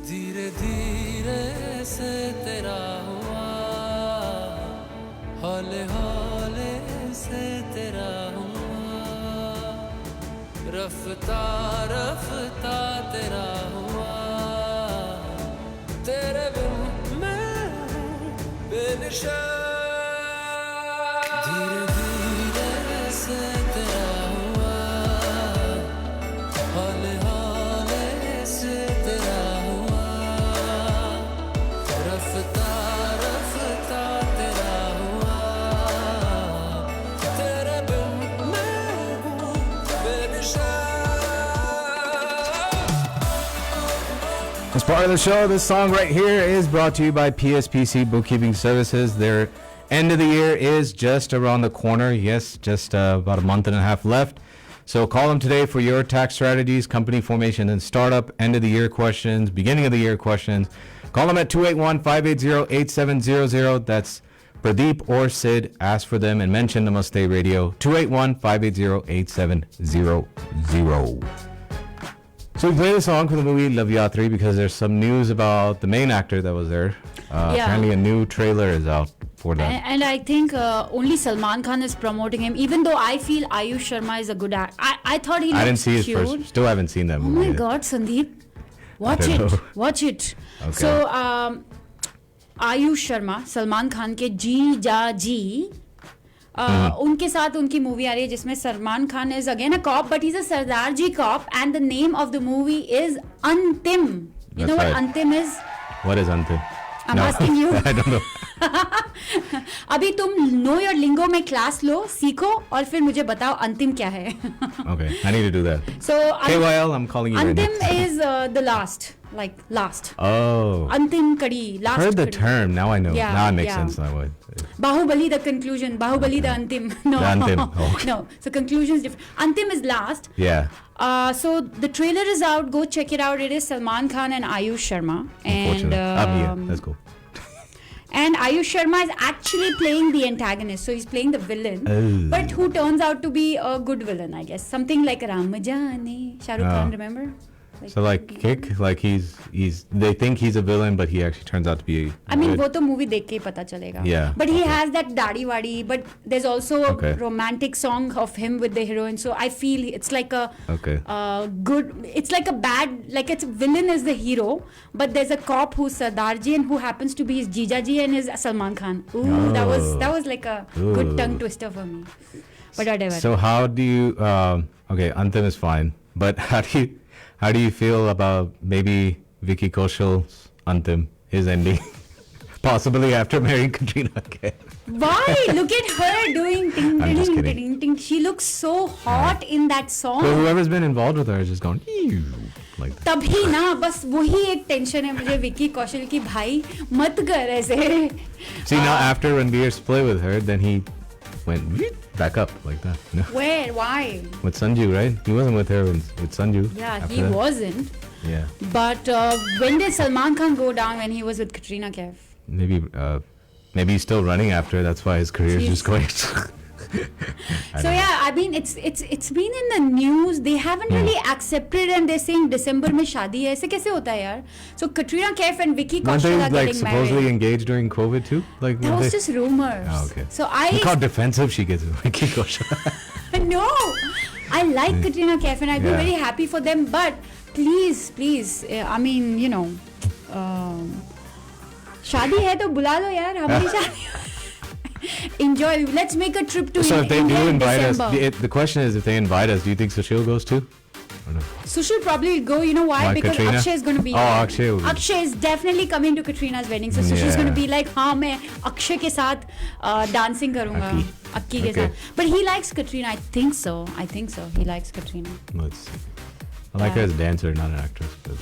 धीरे धीरे से तेरा हुआ हौले हौले से तेरा हुआ रफ्ता रफ्ता तेरा हुआ तेरे बिन मैं बेनिशा धीरे धीरे से तेरा हुआ हौले हौले से तेरा हुआ रफ्ता रफ्ता तेरा हुआ तेरे बिन मैं हूँ Benisha. As part of the show, this song right here is brought to you by PSPC Bookkeeping Services. Their end of the year is just around the corner. Yes, just about a month and a half left. So call them today for your tax strategies, company formation and startup, end of the year questions, beginning of the year questions. Call them at 281-580-8700. That's Pradeep or Sid. Ask for them and mention Namaste Radio. 281-580-8700. So we played a song from the movie Love Yatri because there's some news about the main actor that was there. Apparently a new trailer is out for that. And I think only Salman Khan is promoting him, even though I feel Ayush Sharma is a good actor. I thought he looked cute. I didn't see his first. Still haven't seen that movie. Oh my God, Sandeep. Watch it. Watch it. Okay. So, Ayush Sharma, Salman Khan के जीजा जी, उनके साथ उनकी movie आ रही है जिसमें Salman Khan is again a cop, but he's a Sardar ji cop, and the name of the movie is Antim. You know what Antim is? What is Antim? I'm asking you. I don't know. अभी तुम know your lingo में class लो, सीखो और फिर मुझे बताओ अंतिम क्या है. Okay, I need to do that. So KYL, I'm calling you. Antim right now. is the last, like last. Oh. Antim kadi, last. Heard the kadi. term. Now I know. Yeah, now it makes yeah. sense. Now what? Bahubali the conclusion. Bahubali the Antim. No. The Antim. Oh, okay. No. So conclusion is different. Antim is last. Yeah. So the trailer is out. Go check it out. It is Salman Khan and Ayush Sharma. And yeah, let's go. And Ayush Sharma is actually playing the antagonist. So he's playing the villain. Oh. But who turns out to be a good villain, I guess. Something like Ram Jane. Shah Rukh Khan, remember? So like Kick, like he's they think he's a villain, but he actually turns out to be. I mean, वो तो movie देख के ही पता चलेगा. Yeah. But he has that दाढ़ी वाड़ी. But there's also a romantic song of him with the heroine. So I feel it's like a good. It's like a bad. Like it's villain is the hero, but there's a cop who's Sardarji and who happens to be his Jijaji and his Salman Khan. Ooh, that was like a good tongue twister for me. But whatever. So how do you? Okay, Antim is fine, but how do you feel about maybe Vicky Kaushal's Antim, his ending? Possibly after marrying Katrina Kaif. Why? Look at her doing ting ting ting ting. She looks so hot in that song. So whoever's been involved with her has just gone like that. तभी ना बस वही एक tension है मुझे विकी कौशल की भाई मत कर ऐसे. See now after Ranveer split with her, then he went back up like that. You know? Where? Why? With Sanju, right? He wasn't with her with Sanju. Yeah, he wasn't. Yeah. But when did Salman Khan go down when he was with Katrina Kaif? Maybe he's still running after. That's why his career is just going. So yeah, I mean it's been in the news. They haven't really accepted, and they're saying December में शादी है. ऐसे कैसे होता है यार? So Katrina Kaif and Vicky Kaushal are like getting supposedly married. engaged during COVID too. Like that was just rumors. Oh, okay. So Look how defensive she gets with Vicky Kaushal. No, I like Katrina Kaif and I'd be very happy for them. But please, I mean, you know, शादी है तो बुला लो यार हमारी शादी. Enjoy. Let's make a trip to So if they do invite us, December. the question is if they invite us, do you think Sushil goes too? Or no? Sushil probably will go. You know why? Because Katrina? Akshay is going to be. Oh, Akshay will be. Akshay is definitely coming to Katrina's wedding. So Sushil is going to be like, हाँ मैं अक्षय के साथ dancing करूँगा. अक्की के साथ. But he likes Katrina. I think so. He likes Katrina. Let's see. I like her as a dancer, not an actress. But,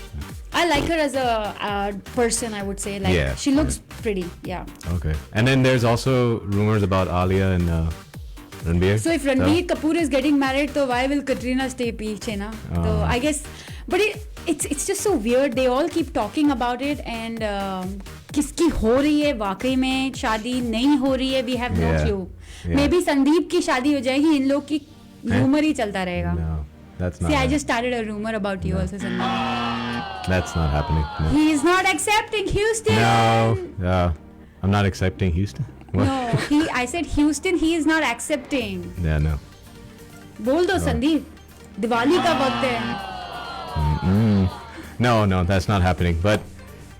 I like her as a person, I would say. Like she looks pretty. Yeah. Okay. And then there's also rumors about Alia and Ranveer. So if Ranveer Kapoor is getting married, so why will Katrina stay पीछे ना? So I guess, but it's just so weird. They all keep talking about it and किसकी हो रही है वाकई में शादी नहीं हो रही है? We have no clue. Maybe Sandeep की शादी हो जाएगी. इन लोग की rumor ही चलता रहेगा. No, that's not. See, I just started a rumor about you also, Sandeep. That's not happening. No. He's not accepting Houston. No, I'm not accepting Houston. What? No, I said Houston. He is not accepting. Yeah, no. बोल दो संदीप. दिवाली का वक्त है. No, that's not happening. But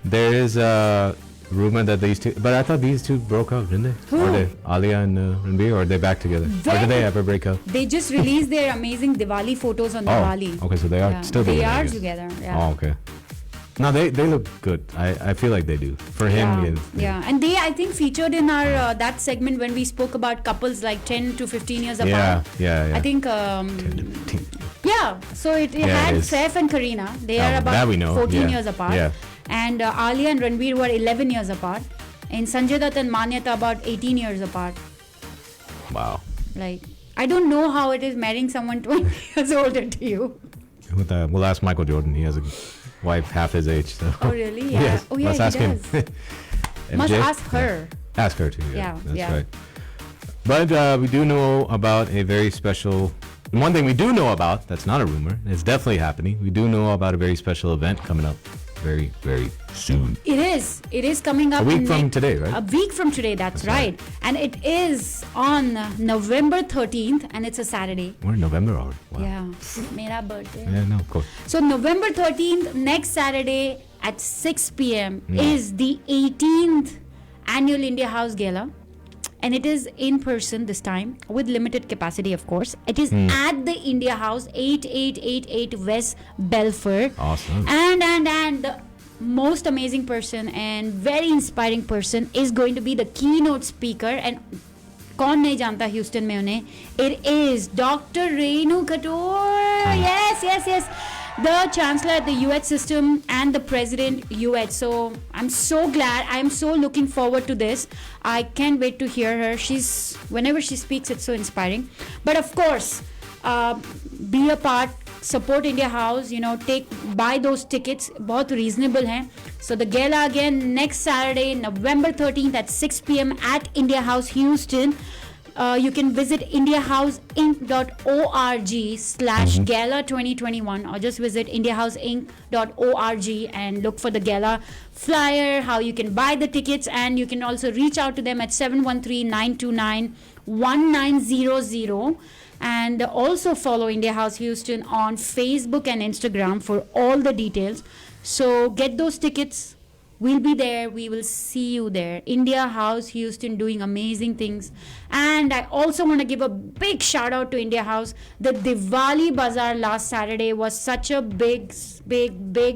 there is a rumor that these two. But I thought these two broke up, didn't they? Who? Or they, Alia and Ranbir, or are they back together? Or did they ever break up? They just released their amazing Diwali photos on Diwali. Okay, so they are still together. They are together. Yeah. Oh, okay. No, they look good. I feel like they do. For him, yeah. And they, I think, featured in our that segment when we spoke about couples like 10 to 15 years apart. Yeah. I think. 10 to 15. Yeah. So it had Saif and Kareena. They are about 14 years apart. Yeah. And Alia and Ranbir were 11 years apart. And Sanjay Dutt and Manyata about 18 years apart. Wow. Like, I don't know how it is marrying someone 20 years older to you. We'll ask Michael Jordan. He has a wife half his age. So. Oh, really? Yeah. Yes. Oh, yeah, Let's ask does. him. Must ask her. Yeah. Ask her too. Yeah. That's yeah. right. But we do know about a very special. One thing we do know about, that's not a rumor, it's definitely happening. We do know about a very special event coming up very, very soon. It is coming up. A week from today, right? A week from today, that's right. And it is on November 13th, and it's a Saturday. We're in November already. Wow. Yeah. Mera birthday. Yeah, no, of course. So November 13th, next Saturday at 6 p.m. is the 18th Annual India House Gala. And it is in person this time with limited capacity, of course. It is at the India House, 8888 West Belfort. Awesome. And the most amazing person and very inspiring person is going to be the keynote speaker. And कौन नहीं जानता Houston में उन्हें? It is Dr. Renu Khator. Yes. The Chancellor at the UH system and the President UH. So I'm so glad. I'm so looking forward to this. I can't wait to hear her. Whenever she speaks, it's so inspiring. But of course, be a part. Support India House. Buy those tickets. बहुत reasonable हैं. So the gala again next Saturday, November 13th at 6 p.m. at India House, Houston. You can visit indiahouseinc.org/gala 2021 or just visit indiahouseinc.org and look for the gala flyer, how you can buy the tickets, and you can also reach out to them at 713-929-1900 and also follow India House Houston on Facebook and Instagram for all the details. So get those tickets. We'll be there. We will see you there. India House Houston doing amazing things. And I also want to give a big shout out to India House. The Diwali Bazaar last Saturday was such a big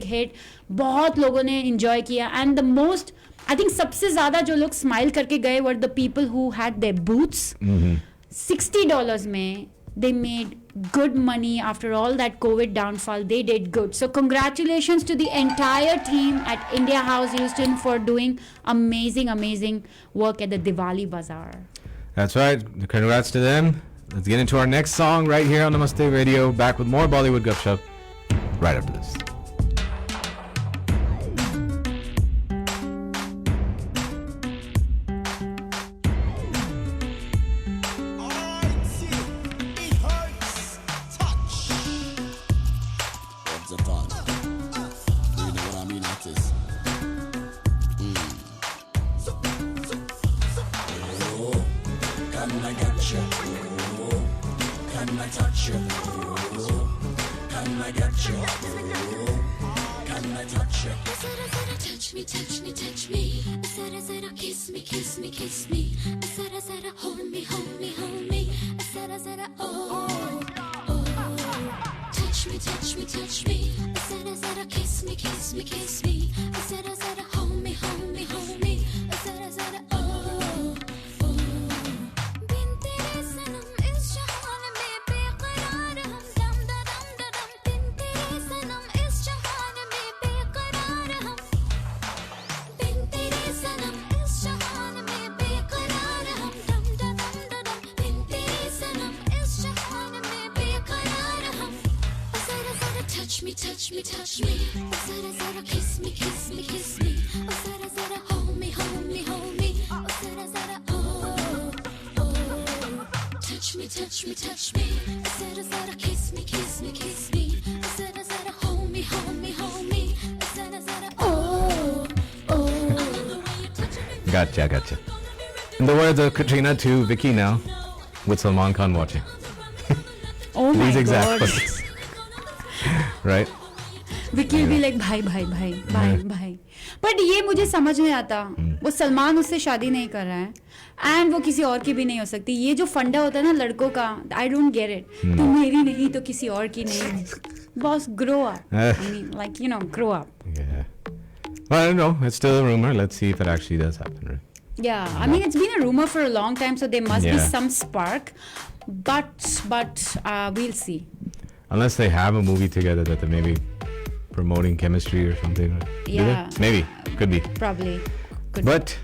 hit. बहुत लोगों ने enjoy किया. And the most, I think सबसे ज़्यादा जो लोग smile करके गए were the people who had their booths. $60 में they made good money after all that COVID downfall. They did good. So congratulations to the entire team at India House Houston for doing amazing work at the Diwali Bazaar. That's right. Congrats to them. Let's get into our next song right here on Namaste Radio. Back with more Bollywood Gupshup right after this. Touch me, zara zara kiss me, oh zara zara hold me, oh zara zara touch me, zara zara kiss me, oh zara zara hold me, oh Gotcha. In the words of Katrina to Vicky now, with Salman Khan watching. Oh my These exact God. words. Right? Vicky भी like भाई but ये मुझे समझ नहीं आता वो सलमान उससे शादी नहीं कर रहा है एंड वो किसी और की भी नहीं हो सकती ये जो फंडा होता है ना लड़कों का आई डोंट गेट इट तू मेरी नहीं तो किसी और की नहीं boss grow up I mean like you know grow up Well, I don't know. It's still a rumor. Let's see if it actually does happen, right? Yeah, I mean it's been a rumor for a long time, so there must be some spark. But we'll see. Unless they have a movie together that they maybe promoting chemistry or something. Right? Yeah. Maybe. Could be. Probably. But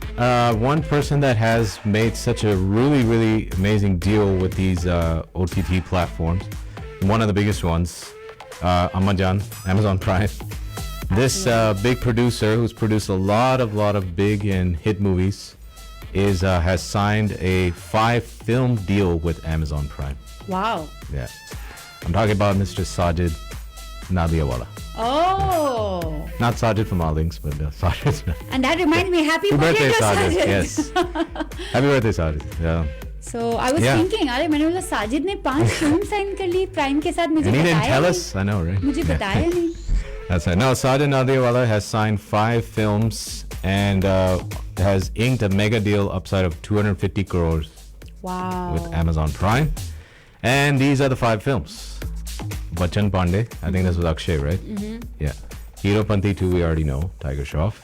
one person that has made such a really, really amazing deal with these OTT platforms, one of the biggest ones, Amazon Prime. This big producer who's produced a lot of big and hit movies has signed a 5-film deal with Amazon Prime. Wow. Yeah. I'm talking about Mr. Sajid Nadiawala. Oh. Not Sajid from All Links, but Sajid. And that reminds me, happy birthday to Sajid. Yes. Happy birthday, Sajid. Yeah. So I was thinking, अरे मैंने बोला साजिद ने 5 film sign कर ली prime के साथ मुझे And he बताया didn't tell नहीं. us. I know, right? मुझे बताया नहीं. That's right. No, Sajid Nadiawala has signed 5 films and has inked a mega deal upside of 250 crores Wow. with Amazon Prime. And these are the 5 films. Bachchan Pandey, I think this was Akshay, right? Mm-hmm. Yeah. Hero Panti 2, we already know. Tiger Shroff.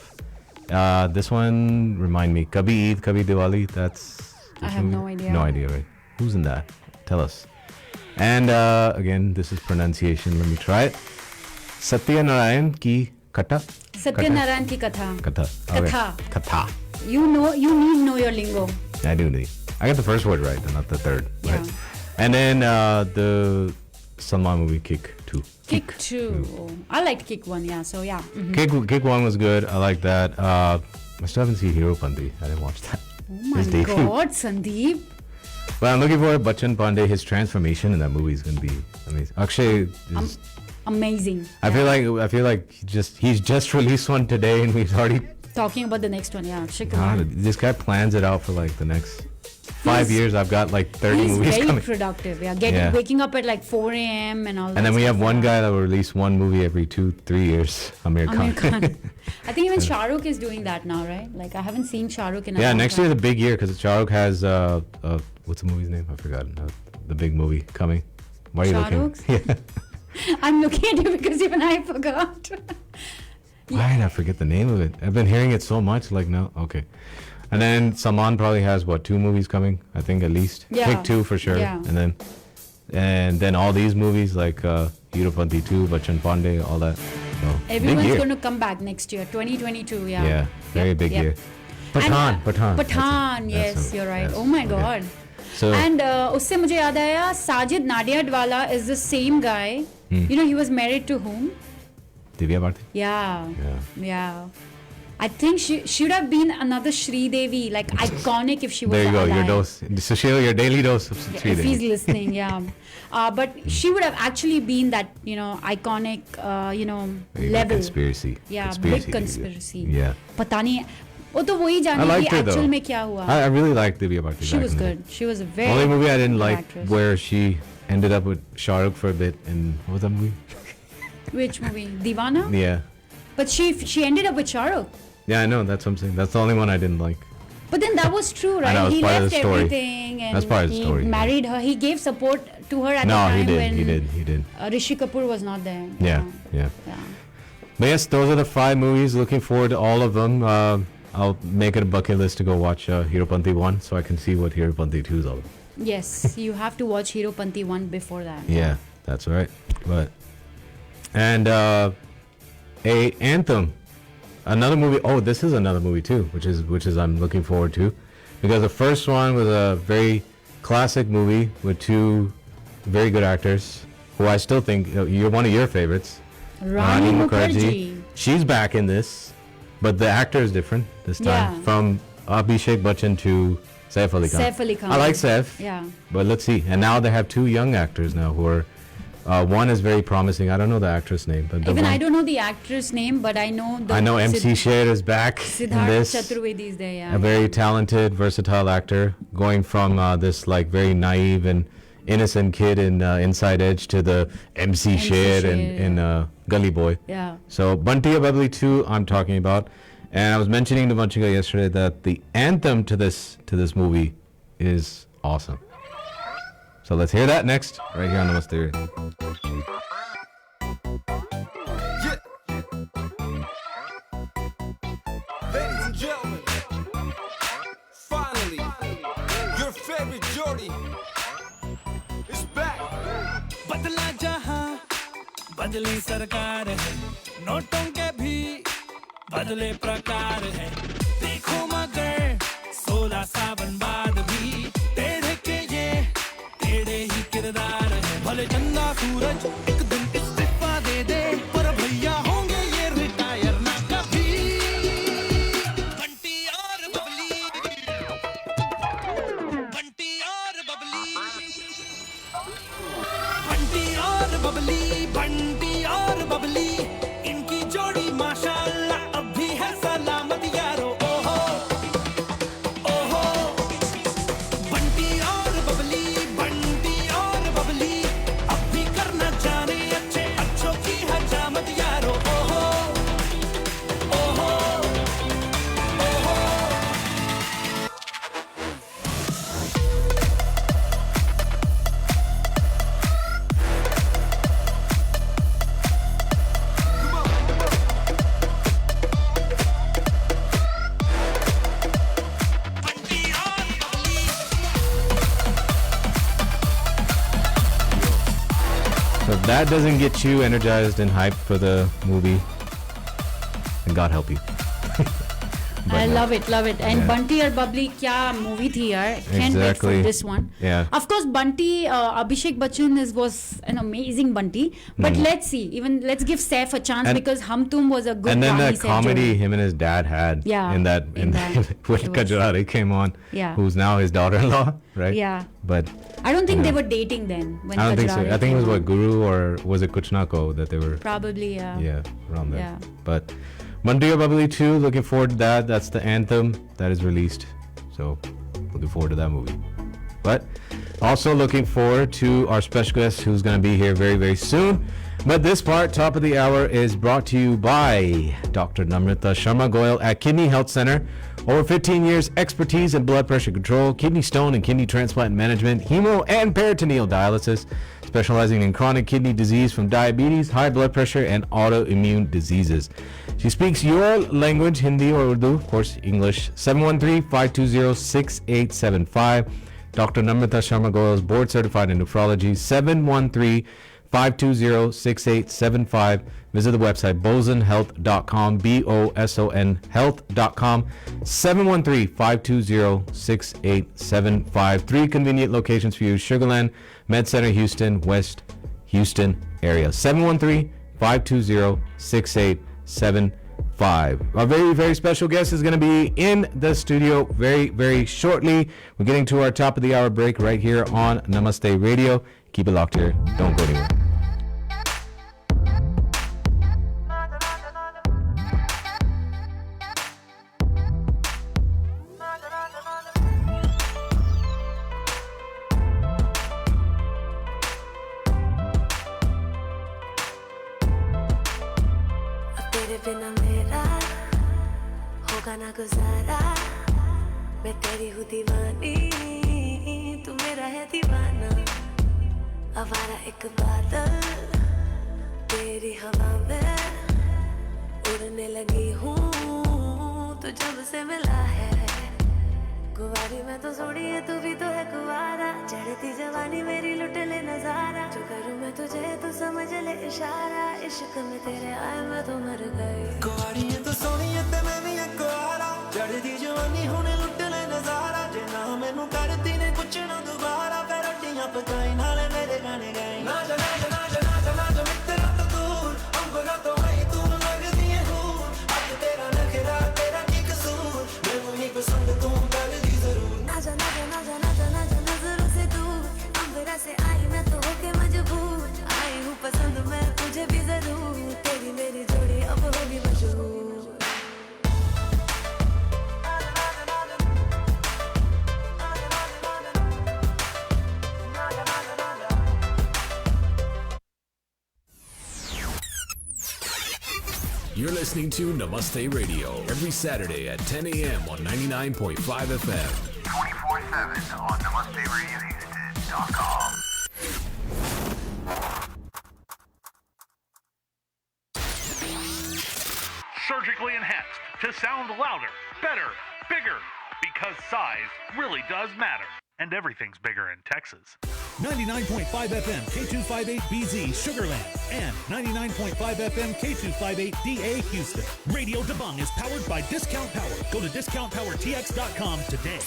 This one, remind me. Kabhi Eid, Kabhi Diwali. That's... I have no idea. No idea, right? Who's in that? Tell us. And again, this is pronunciation. Let me try it. Satyanarayan ki Katha. Satyanarayan की कथा. Katha. Katha. You need to know your lingo. I do need. I got the first word right, and not the third. Yeah. Right? And then the Salman movie Kick 2. Kick 2. Oh, I liked Kick 1, yeah. So yeah. Mm-hmm. Kick 1 was good. I like that. I still haven't seen Hero Pandi. I didn't watch that. Oh my God, Sandeep. But I'm looking for Bachchan Pandey. His transformation in that movie is going to be amazing. Akshay is amazing. I feel like he's just released one today, and he's already talking about the next one. Yeah, Shikamar. This guy plans it out for like the next 5 years. I've got like 30 movies coming. He's very productive. Yeah, waking up at like 4 a.m. and all that. And then we have one guy that will release one movie every 2-3 years. Amir Khan. I think even Shah Rukh is doing that now, right? Like I haven't seen Shah Rukh in a long next time. year is a big year because Shah Rukh has what's the movie's name? I forgot. The big movie coming. Why are you looking? Yeah. I'm looking at you because even I forgot. Why did I forget the name of it? I've been hearing it so much. Like no, okay. And then Salman probably has 2 movies coming. I think at least. Yeah. Pick 2 for sure. Yeah. And then all these movies like Hero Panti 2, Bachchan Pandey, all that. So, everyone's going to come back next year, 2022. Yeah. Yeah. Very big year. Pathan. Yes, you're right. Yes. Oh my God. So, and उससे मुझे याद आया Sajid Nadiadwala is the same guy. You know he was married to whom? Divya Bharti. Yeah. I think she should have been another Shri Devi, like iconic if she was alive. There you go, your dose. Sushil, your daily dose of Shri Devi. If he's listening, yeah. But she would have actually been that, iconic, level. Conspiracy. Yeah, big conspiracy. Yeah. पता नहीं वो तो वही जाने की actual में क्या हुआ. I really liked Divya Bharti. She was good. She was a very only movie I didn't like actress. where she ended up with Shah Rukh for a bit, and what was that movie? Which movie? Deewana? Yeah. But she ended up with Shah Rukh. Yeah, I know. That's what I'm saying. That's the only one I didn't like. But then that was true, right? He left everything and that's part of the story, married her. He gave support to her at the time when he did. Rishi Kapoor was not there. Yeah. But yes, those are the 5 movies. Looking forward to all of them. I'll make it a bucket list to go watch Hero Panti 1 so I can see what Hero Panti 2 is all about. Yes, you have to watch Hero Panti 1 before that. Yeah, that's right. And a Anthem. Another movie. Oh, this is another movie too, which is I'm looking forward to, because the first one was a very classic movie with 2 very good actors who I still think you're one of your favorites. Rani Mukherjee. She's back in this, but the actor is different this time. Yeah. From Abhishek Bachchan to Saif Ali Khan. Saif Ali Khan. I like Saif. Yeah. But let's see. And now they have 2 young actors now who are One is very promising. I don't know the actress name, but even I don't know the actress name, but I know MC Sher is back in this. Chaturvedi is there, yeah. A very talented, versatile actor, going from this like very naive and innocent kid in Inside Edge to the MC Sher in Gully Boy. Yeah. So Bunty or Bubbly 2, I'm talking about, and I was mentioning to Vanchika yesterday that the anthem to this movie is awesome. So let's hear that next, right here on Namaste Radio. Yeah. Ladies and gentlemen, finally, your favorite Jody is back. बदला जहां बदली सरकार है नोटों के भी बदले प्रकार है देखो मगर 16 सावन बाद भी टेढ़े के ये टेढ़े ही किरदार है भले चंदा सूरज एक दिन इस्तीफा दे दे पर भैया होंगे ये रिटायर ना कभी बंटी और बबली बंटी और बबली बंटी और बबली बंटी और बबली इनकी जोड़ी माशाल्लाह अब भी है सलामत यारो ओहो ओहो बंटी और बबली अब भी करना जाने अच्छे अच्छों की हजामत यारो ओहो ओहो ओहो So if that doesn't get you energized and hyped for the movie, then God help you. I love it. And Yeah. Bunty or Bubbly, kya movie thi yaar. Can't wait for Exactly. this one. Yeah. Of course, Bunty, Abhishek Bachchan was an amazing Bunty. But let's see. Even let's give Saif a chance And- because Hum Tum was a good And then Rani that Saif comedy Joey. him and his dad had Yeah, in that in that. when It was- Kajrari came on, Yeah. who's now his daughter-in-law, right? Yeah. But I don't think Yeah. they were dating then. When I don't think so. Kajrari I think it was came what on. Guru or was it Kuchnako that they were? Probably, yeah. Yeah, around there. Yeah. But Bunty or Bubbly 2, looking forward to that. That's the anthem that is released. So looking forward to that movie. But also looking forward to our special guest who's going to be here very, very soon. But this part, top of the hour, is brought to you by Dr. Namrata Sharma Goyal at Kidney Health Center. Over 15 years expertise in blood pressure control, kidney stone and kidney transplant management, hemo and peritoneal dialysis, specializing in chronic kidney disease from diabetes, high blood pressure, and autoimmune diseases. She speaks your language, Hindi or Urdu, of course, English. 713-520-6875. Dr. Namrata Sharma Goyal is board certified in nephrology. 713-520-6875. Visit the website bosonhealth.com, BOSON health.com, 713-520-6875. 3 convenient locations for you: Sugarland, Med Center, Houston, West Houston area. 713-520-6875. Our very, very special guest is going to be in the studio very, very shortly. We're getting to our top of the hour break right here on Namaste Radio. Keep it locked here. Don't go anywhere. तेरे बिना मेरा होगा ना गुजारा मैं तेरी हूँ दीवानी तू मेरा है दीवाना आवारा एक बादल तेरी हवा में उड़ने लगी हूँ तो जब से मिला है कुंवारी मैं तो सोड़ी है तू भी तो है कुंवारा चढ़ती जवानी मेरी लुट ले नजारा जो करूँ मैं तुझे तू समझ ले इशारा इश्क में तेरे आए मैं तो मर गई कुंवारी है तो सोनी है ते मैं भी एक कुंवारा चढ़दी जवानी हुणे लुट ले नजारा जे ना मैनू करती ने कुछ ना दोबारा फिर रोटियां पकाई नाले मेरे गाने गाए ना जा ना जा ना जा ना जा ना जा मित्रा तो दूर अंगों तो आई तू लगदी है हूँ आज तेरा नखरा तेरा की कसूर मैं वही पसंद तू कर दी जरूर ना जा ना जा ना जा ना जा ना जा नजरों से दूर अंबरा से आई मैं तो होके मजबूर आई You're listening to Namaste Radio every Saturday at 10 a.m. on 99.5 FM. 24/7 on NamasteRadioHouston.com. Surgically enhanced to sound louder, better, bigger, because size really does matter. And everything's bigger in Texas. 99.5 FM K258BZ Sugarland and 99.5 FM K258DA Houston. Radio Debung is powered by Discount Power. Go to discountpowertx.com today.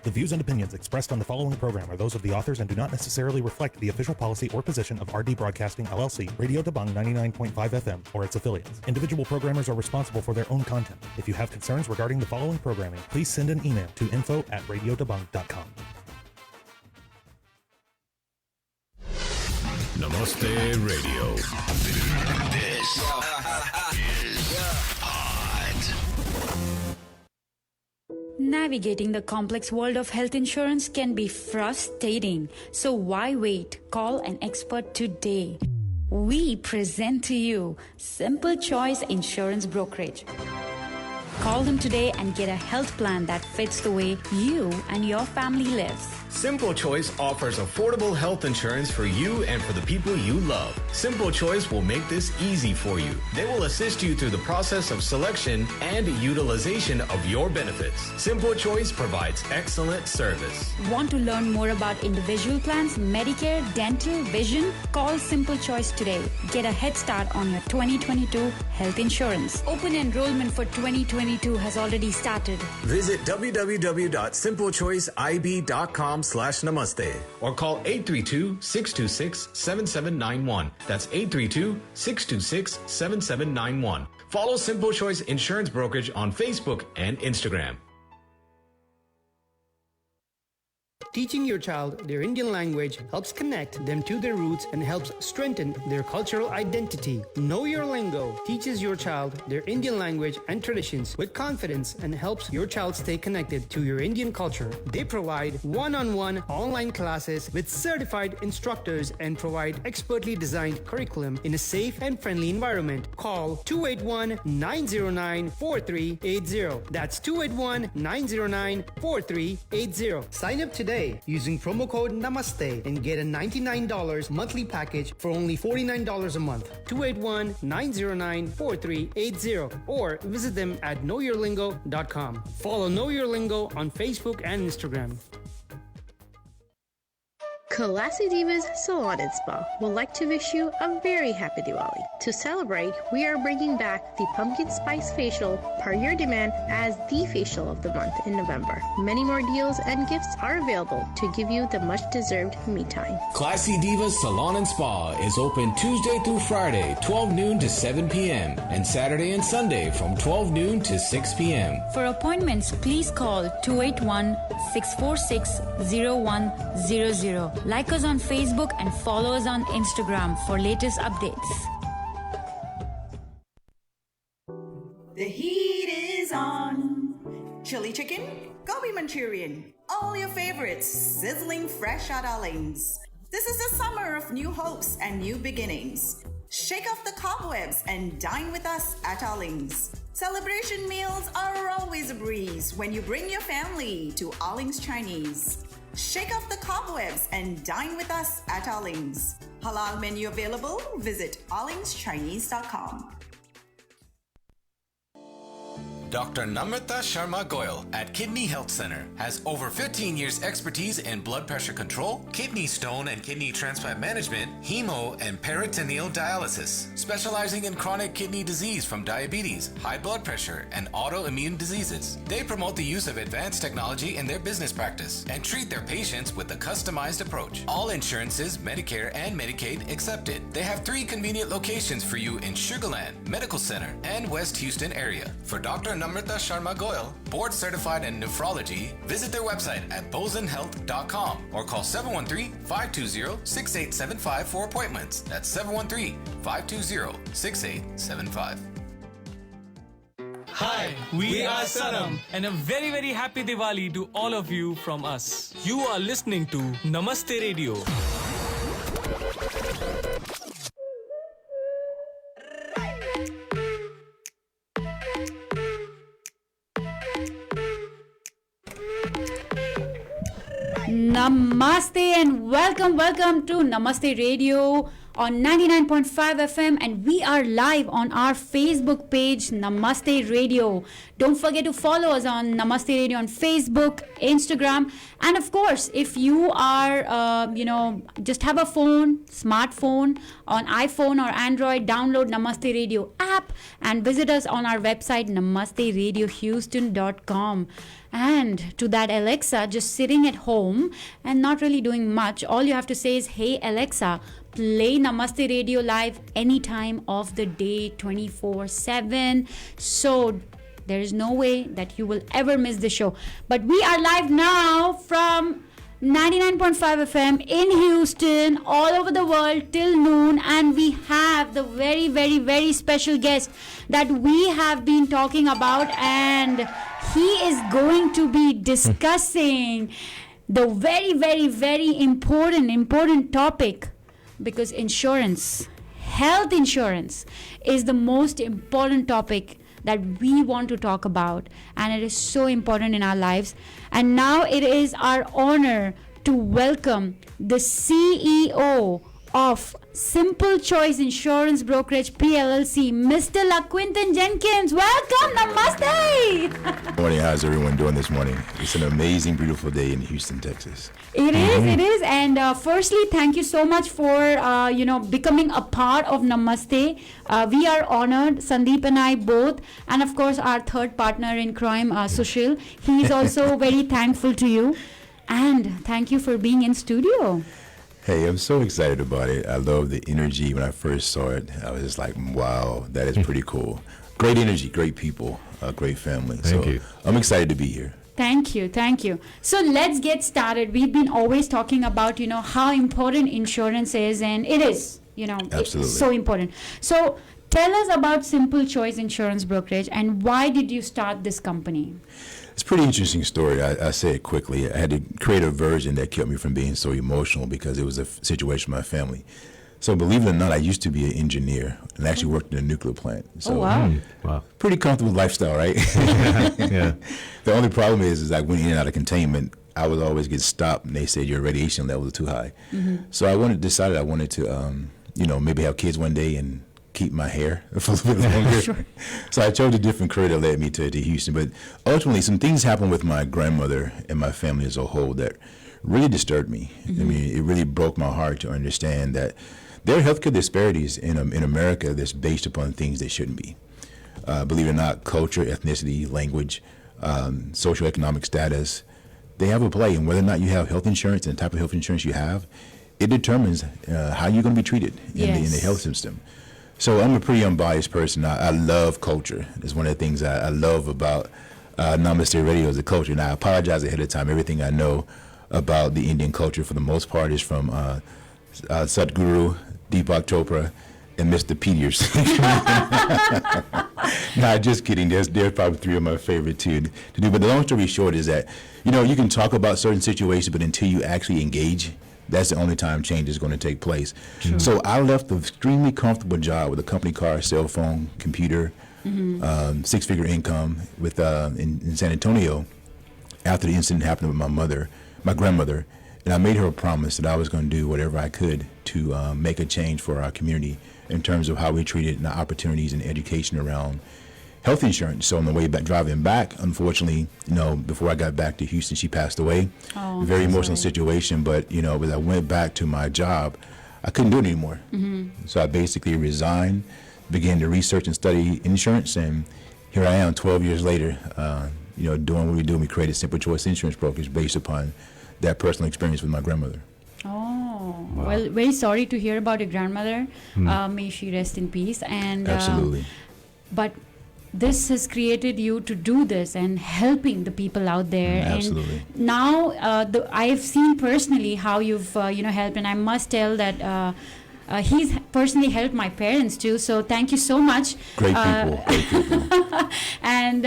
The views and opinions expressed on the following program are those of the authors and do not necessarily reflect the official policy or position of RD Broadcasting LLC, Radio Debung 99.5 FM, or its affiliates. Individual programmers are responsible for their own content. If you have concerns regarding the following programming, please send an email to info@radiodebung.com. Namaste Radio. This is hot. Navigating the complex world of health insurance can be frustrating. So why wait? Call an expert today. We present to you Simple Choice Insurance Brokerage. Call them today and get a health plan that fits the way you and your family lives. Simple Choice offers affordable health insurance for you and for the people you love. Simple Choice will make this easy for you. They will assist you through the process of selection and utilization of your benefits. Simple Choice provides excellent service. Want to learn more about individual plans, Medicare, dental, vision? Call Simple Choice today. Get a head start on your 2022 health insurance. Open enrollment for 2022 has already started. Visit www.simplechoiceib.com/namaste or call 832-626-7791. That's 832-626-7791. Follow Simple Choice Insurance Brokerage on Facebook and Instagram. Teaching your child their Indian language helps connect them to their roots and helps strengthen their cultural identity. Know Your Lingo teaches your child their Indian language and traditions with confidence and helps your child stay connected to your Indian culture. They provide one-on-one online classes with certified instructors and provide expertly designed curriculum in a safe and friendly environment. Call 281-909-4380. That's 281-909-4380. Sign up today using promo code Namaste and get a $99 monthly package for only $49 a month. 281-909-4380 or visit them at knowyourlingo.com. Follow Know Your Lingo on Facebook and Instagram. Classy Divas Salon and Spa would like to wish you a very happy Diwali. To celebrate, we are bringing back the Pumpkin Spice Facial per your demand as the facial of the month in November. Many more deals and gifts are available to give you the much-deserved me time. Classy Divas Salon and Spa is open Tuesday through Friday, 12 noon to 7 p.m. and Saturday and Sunday from 12 noon to 6 p.m. For appointments, please call 281-646-0100. Like us on Facebook and follow us on Instagram for latest updates. The heat is on. Chili chicken, gobi Manchurian, all your favorites, sizzling fresh our darlings. This is the summer of new hopes and new beginnings. Shake off the cobwebs and dine with us at Arling's. Celebration meals are always a breeze when you bring your family to Arling's Chinese. Shake off the cobwebs and dine with us at Arling's. Halal menu available. Visit arlingschinese.com. Dr. Namrata Sharma Goyal at Kidney Health Center has over 15 years expertise in blood pressure control, kidney stone and kidney transplant management, hemo and peritoneal dialysis, specializing in chronic kidney disease from diabetes, high blood pressure, and autoimmune diseases. They promote the use of advanced technology in their business practice and treat their patients with a customized approach. All insurances, Medicare and Medicaid accepted. They have 3 convenient locations for you in Sugarland, Medical Center, and West Houston area. For Dr. Namrata Sharma Goyal, board certified in nephrology, visit their website at bozenhealth.com or call 713-520-6875 for appointments. That's 713-520-6875. Hi, we are Saram, and a very, very happy Diwali to all of you from us. You are listening to Namaste Radio. Namaste and welcome to Namaste Radio on 99.5 FM, and we are live on our Facebook page Namaste Radio. Don't forget to follow us on Namaste Radio on Facebook, Instagram, and of course if you are just have a smartphone on iPhone or Android, download Namaste Radio app and visit us on our website namasteradiohouston.com. And to that Alexa just sitting at home and not really doing much, all you have to say is, hey Alexa, play Namaste Radio live anytime of the day, 24/7. So there is no way that you will ever miss the show. But we are live now from 99.5 FM in Houston, all over the world till noon, and we have the very, very, very special guest that we have been talking about, and he is going to be discussing the very, very, very important topic, because health insurance is the most important topic that we want to talk about, and it is so important in our lives. And now it is our honor to welcome the CEO of Simple Choice Insurance Brokerage PLLC, Mr. LaQuinton Jenkins. Welcome, namaste. Good morning. How's everyone doing this morning? It's an amazing, beautiful day in Houston, Texas. It is. And firstly, thank you so much for, becoming a part of Namaste. We are honored, Sandeep and I both. And of course, our third partner in crime, Sushil. He is also very thankful to you. And thank you for being in studio. Hey, I'm so excited about it. I love the energy. When I first saw it, I was just like, wow, that is pretty cool. Great energy, great people, great family. Thank you. I'm excited to be here. Thank you. So let's get started. We've been always talking about, how important insurance is, and it is, Absolutely. It's so important. So tell us about Simple Choice Insurance Brokerage, and why did you start this company? It's a pretty interesting story. I say it quickly. I had to create a version that kept me from being so emotional because it was a situation with my family. So believe it or not, I used to be an engineer and actually worked in a nuclear plant. So wow. Pretty comfortable lifestyle, right? Yeah. The only problem is I went in and out of containment. I would always get stopped, and they said your radiation level is too high. Mm-hmm. So I decided I wanted to, maybe have kids one day and keep my hair for a little bit longer. Sure. So I chose a different career that led me to Houston. But ultimately, some things happened with my grandmother and my family as a whole that really disturbed me. Mm-hmm. I mean, it really broke my heart to understand that there are healthcare disparities in America that's based upon things that shouldn't be. Believe it or not, culture, ethnicity, language, socioeconomic status, they have a play. And whether or not you have health insurance and the type of health insurance you have, it determines how you're going to be treated in the health system. So I'm a pretty unbiased person. I love culture. It's one of the things I love about Namaste Radio is the culture. And I apologize ahead of time. Everything I know about the Indian culture, for the most part, is from Sadhguru, Deepak Chopra, and Mr. Peters. Nah, just kidding. There's probably three of my favorite to do. But the long story short is that, you can talk about certain situations, but until you actually engage, that's the only time change is going to take place. True. So I left an extremely comfortable job with a company car, cell phone, computer, six-figure income in San Antonio after the incident happened with my grandmother. And I made her a promise that I was going to do whatever I could to make a change for our community in terms of how we treated the opportunities and education around health insurance. So on the way back, driving back, unfortunately, before I got back to Houston, she passed away. Oh, very emotional situation, but as I went back to my job, I couldn't do it anymore. Mm-hmm. So I basically resigned, began to research and study insurance, and here I am 12 years later, doing what we do. We created Simple Choice Insurance Brokers based upon that personal experience with my grandmother. Oh, wow. Well, very sorry to hear about your grandmother. May she rest in peace. And absolutely. But this has created you to do this and helping the people out there. Absolutely. And now I've seen personally how you've helped, and I must tell that He's personally helped my parents too. So thank you so much. Great people. And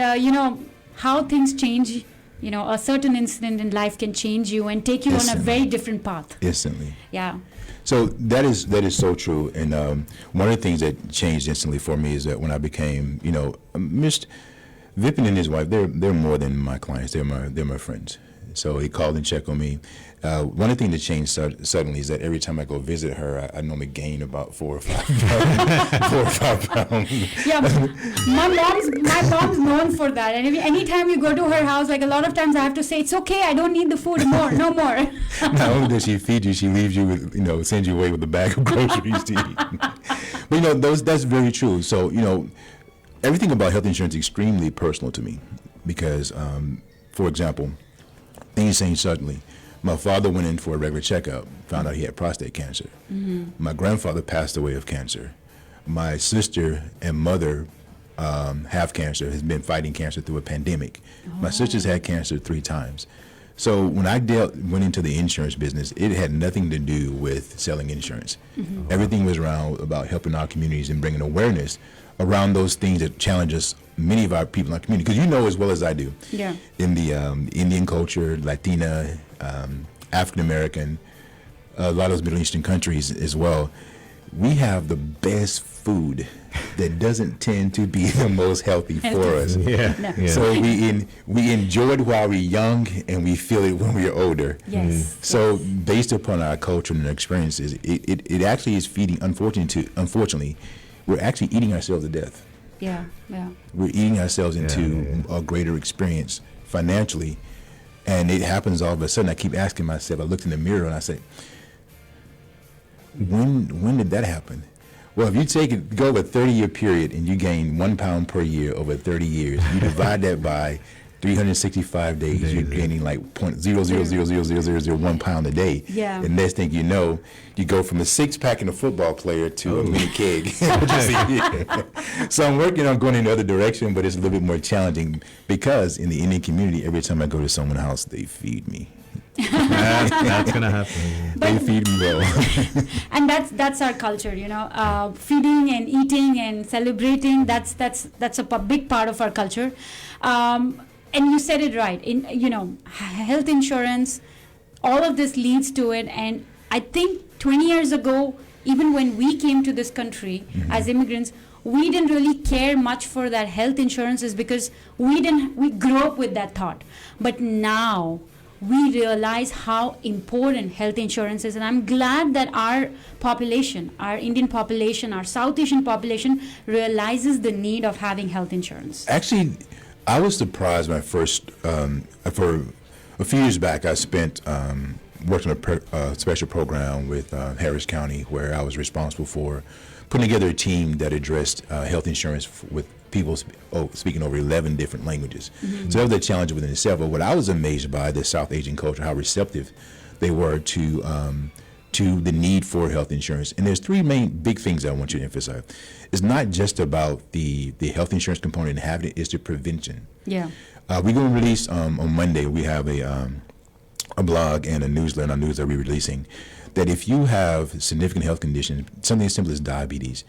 how things change. A certain incident in life can change you and take you on a very different path. Instantly. Yeah. So that is so true. And one of the things that changed instantly for me is that when I became, Mr. Vipin and his wife, they're more than my clients. They're my friends. So he called and checked on me. One of the things that changed suddenly is that every time I go visit her, I normally gain about 4 or 5 pounds. Yeah, my mom's known for that. And anytime you go to her house, like a lot of times I have to say, it's okay, I don't need the food more, no more. Not only does she feed you, she leaves you with, sends you away with a bag of groceries to eat. But that's very true. So, everything about health insurance is extremely personal to me because, for example, things changed suddenly. My father went in for a regular checkup, found out he had prostate cancer. Mm-hmm. My grandfather passed away of cancer. My sister and mother have cancer, has been fighting cancer through a pandemic. Oh. My sister's had cancer 3 times. So when I went into the insurance business, it had nothing to do with selling insurance. Mm-hmm. Everything was about helping our communities and bringing awareness around those things that challenge us, many of our people in our community, because as well as I do, in the Indian culture, Latina, African American, a lot of those Middle Eastern countries as well, we have the best food that doesn't tend to be the most healthy for us. Yeah. So we enjoy it while we're young and we feel it when we're older. Yes. So based upon our culture and our experiences, it actually is feeding, unfortunately, we're actually eating ourselves to death. Yeah. We're eating ourselves into a greater experience financially. And it happens all of a sudden. I keep asking myself, I looked in the mirror and I say, when did that happen? Well, if you go over a 30-year period and you gain 1 pound per year over 30 years, you divide that by 365 days, you're gaining like 0.00000001 pound a day. Yeah. And next thing you know, you go from a 6-pack and a football player to a mini keg. So I'm working on going in the other direction, but it's a little bit more challenging because in the Indian community, every time I go to someone's house, they feed me. That's gonna happen. They feed me well. And that's our culture, feeding and eating and celebrating. That's a big part of our culture. And you said it right. Health insurance, all of this leads to it. And I think 20 years ago, even when we came to this country as immigrants, we didn't really care much for that health insurances because we grew up with that thought. But now we realize how important health insurance is. And I'm glad that our population, our Indian population, our South Asian population realizes the need of having health insurance. Actually, I was surprised when I first, for a few years back, I spent worked on a special program with Harris County where I was responsible for putting together a team that addressed health insurance with people speaking over 11 different languages. Mm-hmm. So that was a challenge within itself. But what I was amazed by, the South Asian culture, how receptive they were to the need for health insurance. And there's 3 main big things I want you to emphasize. It's not just about the health insurance component and having it, it's the prevention. Yeah. We're going to release on Monday, we have a blog and a newsletter, our news that we're releasing, that if you have significant health conditions, something as simple as diabetes,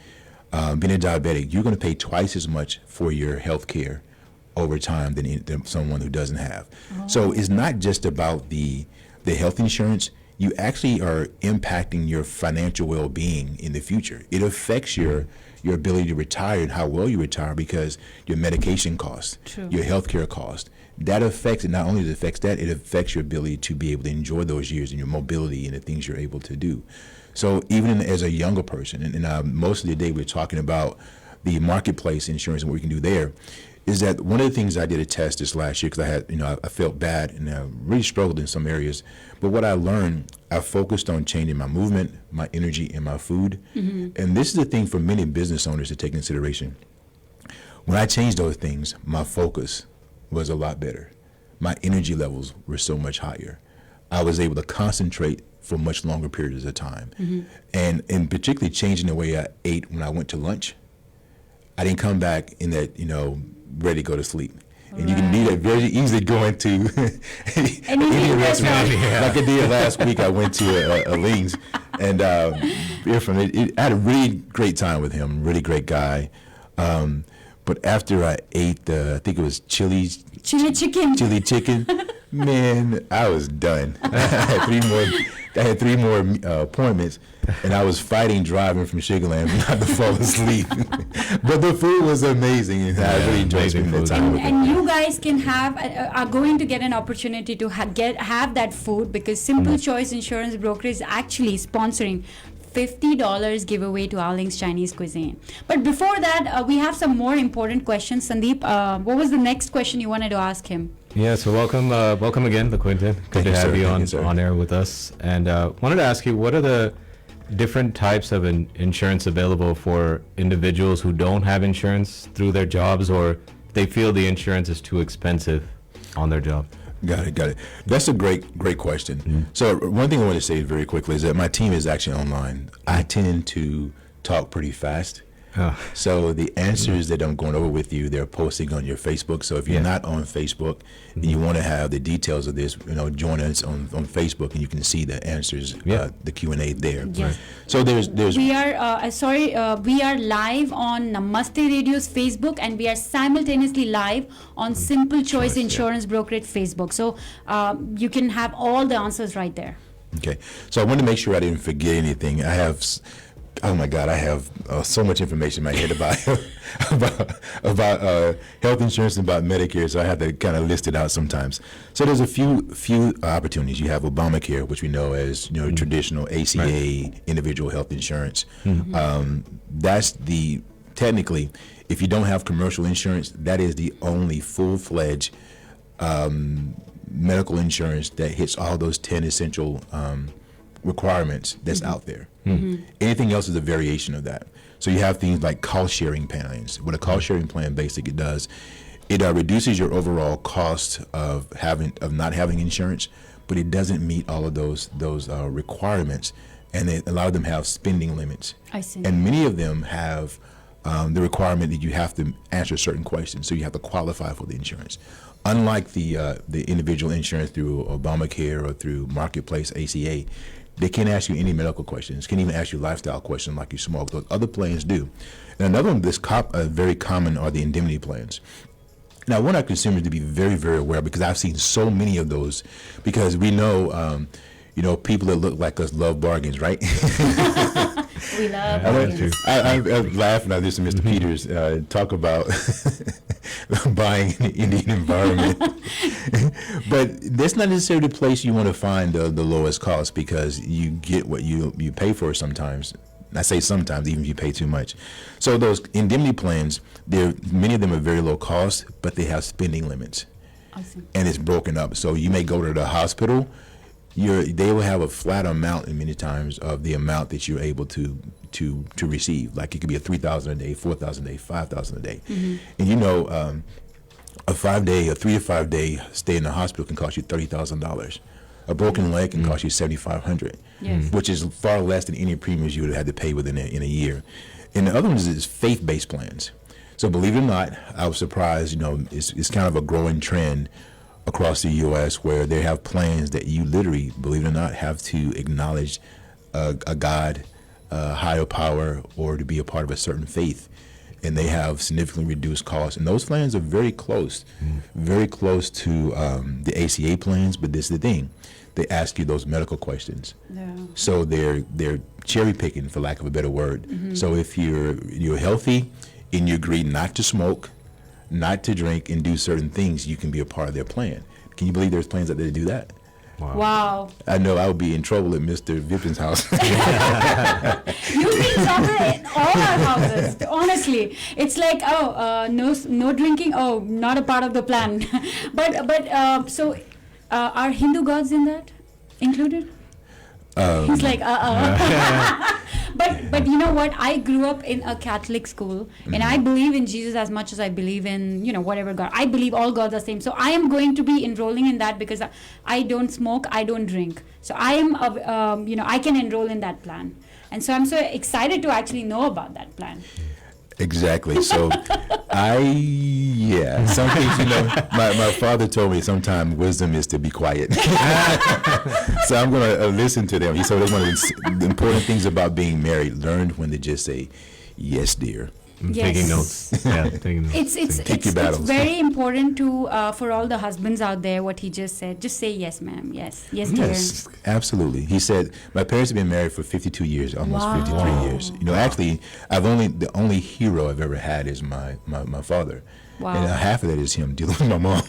being a diabetic, you're going to pay twice as much for your health care over time than someone who doesn't have. Oh. So it's not just about the health insurance. You actually are impacting your financial well-being in the future. It affects your ability to retire and how well you retire because your medication costs, your health care costs. That affects it. Not only does it affect that, it affects your ability to be able to enjoy those years and your mobility and the things you're able to do. So even as a younger person, and most of the day we're talking about the marketplace insurance and what we can do there, is that one of the things I did a test this last year because I had, I felt bad and I really struggled in some areas. But what I learned, I focused on changing my movement, my energy, and my food. Mm-hmm. And this is the thing for many business owners to take into consideration. When I changed those things, my focus was a lot better. My energy levels were so much higher. I was able to concentrate for much longer periods of time. Mm-hmm. And particularly changing the way I ate when I went to lunch. I didn't come back in that, ready to go to sleep. And you can do that very easily going to Indian restaurant. Like I did last week, I went to a Ling's, and from it, I had a really great time with him. Really great guy. But after I ate I think it was chili chicken, man, I was done. I had three more appointments, and I was fighting driving from Sugarland not to fall asleep. But the food was amazing, and I really enjoyed spending that time with and you guys can are going to get an opportunity to have that food, because Simple Choice Insurance Broker is actually sponsoring $50 giveaway to Arling's Chinese Cuisine. But before that, we have some more important questions. Sandeep, what was the next question you wanted to ask him? Yeah, so welcome again, LaQuinton. Good to have you on air with us. And wanted to ask you, what are the different types of insurance available for individuals who don't have insurance through their jobs, or they feel the insurance is too expensive on their job? Got it. That's a great question. Mm-hmm. So one thing I want to say very quickly is that my team is actually online. I tend to talk pretty fast. So the answers that I'm going over with you, they're posting on your Facebook. So if you're not on Facebook and you want to have the details of this, join us on Facebook, and you can see the answers, the Q&A there. Yes. So there's we are we are live on Namaste Radio's Facebook, and we are simultaneously live on Simple Choice Insurance Brokerage Facebook. So you can have all the answers right there. Okay. So I wanted to make sure I didn't forget anything. I have so much information in my head about health insurance and about Medicare, so I have to kind of list it out sometimes. So there's a few opportunities. You have Obamacare, which we know as traditional ACA, individual health insurance. Mm-hmm. That's technically, if you don't have commercial insurance, that is the only full-fledged medical insurance that hits all those 10 essential requirements that's out there. Mm-hmm. Anything else is a variation of that. So you have things like cost sharing plans. What a cost sharing plan basically does, it reduces your overall cost of not having insurance, but it doesn't meet all of those requirements, and a lot of them have spending limits. I see. And many of them have the requirement that you have to answer certain questions, so you have to qualify for the insurance. Unlike the individual insurance through Obamacare or through Marketplace ACA, they can't ask you any medical questions, can't even ask you lifestyle questions like you smoke. Those other plans do. And another one that's very common are the indemnity plans. Now, I want our consumers to be very, very aware, because I've seen so many of those, because we know, people that look like us love bargains, right? We love bargains. I laugh when I listen to Mr. Peters talk about buying in the Indian environment. But that's not necessarily the place you want to find the lowest cost, because you get what you pay for sometimes. I say sometimes, even if you pay too much. So those indemnity plans, many of them are very low cost, but they have spending limits. Awesome. And it's broken up. So you may go to the hospital, they will have a flat amount, and many times, of the amount that you're able to receive. Like it could be a $3,000 a day, $4,000 a day, $5,000 a day. Mm-hmm. And a 3 to 5 day stay in the hospital can cost you $30,000. A broken leg can cost you $7,500, which is far less than any premiums you would have had to pay within in a year. And the other one is faith-based plans. So believe it or not, I was surprised. It's kind of a growing trend across the U.S. where they have plans that you literally, believe it or not, have to acknowledge a God, higher power, or to be a part of a certain faith. And they have significantly reduced costs. And those plans are very close to the ACA plans. But this is the thing. They ask you those medical questions. Yeah. So they're cherry picking, for lack of a better word. Mm-hmm. So if you're healthy and you agree not to smoke, not to drink, and do certain things, you can be a part of their plan. Can you believe there's plans out there to do that? Wow. I know I would be in trouble at Mr. Vipin's house. You'll be in trouble in all our houses. Honestly, it's like, no drinking. Oh, not a part of the plan. but so are Hindu gods in that included? He's like, But you know what? I grew up in a Catholic school, and I believe in Jesus as much as I believe in, whatever God. I believe all gods are same. So I am going to be enrolling in that, because I don't smoke, I don't drink. So I am, I can enroll in that plan. And so I'm so excited to actually know about that plan. Exactly. So some things, my father told me sometimes wisdom is to be quiet. So I'm going to listen to them. He said one of the important things about being married, learn when to just say, yes, dear. Yes. Taking notes. Yeah, taking notes. It's very important to for all the husbands out there. What he just said, just say yes, ma'am. Yes, dear. Yes, absolutely. He said my parents have been married for 52 years, almost 53 years. Actually, the only hero I've ever had is my father. Wow. And half of that is him dealing with my mom.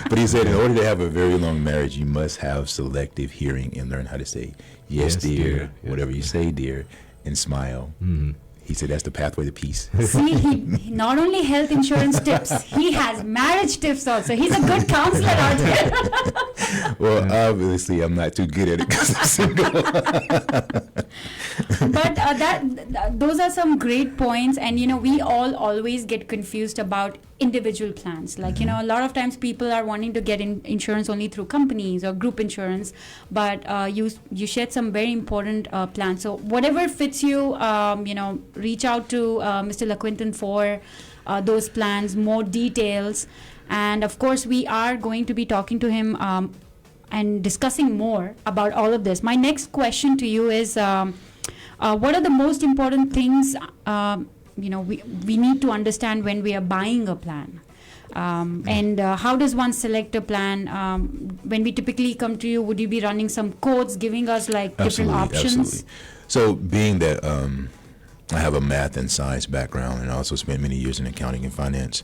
But he said in order to have a very long marriage, you must have selective hearing and learn how to say yes, dear, whatever you say, dear, and smile. Mm-hmm. He said that's the pathway to peace. See, he not only health insurance tips, he has marriage tips also. He's a good counselor out here. Well, obviously, I'm not too good at it because I'm single. But those are some great points, and we all always get confused about individual plans. Like a lot of times people are wanting to get insurance only through companies or group insurance, but you shared some very important plans. So whatever fits you, reach out to Mr. LaQuinton for those plans, more details, and of course we are going to be talking to him and discussing more about all of this. My next question to you is, what are the most important things we need to understand when we are buying a plan? And how does one select a plan? When we typically come to you, would you be running some codes, giving us different options? Absolutely. So being that I have a math and science background and also spent many years in accounting and finance,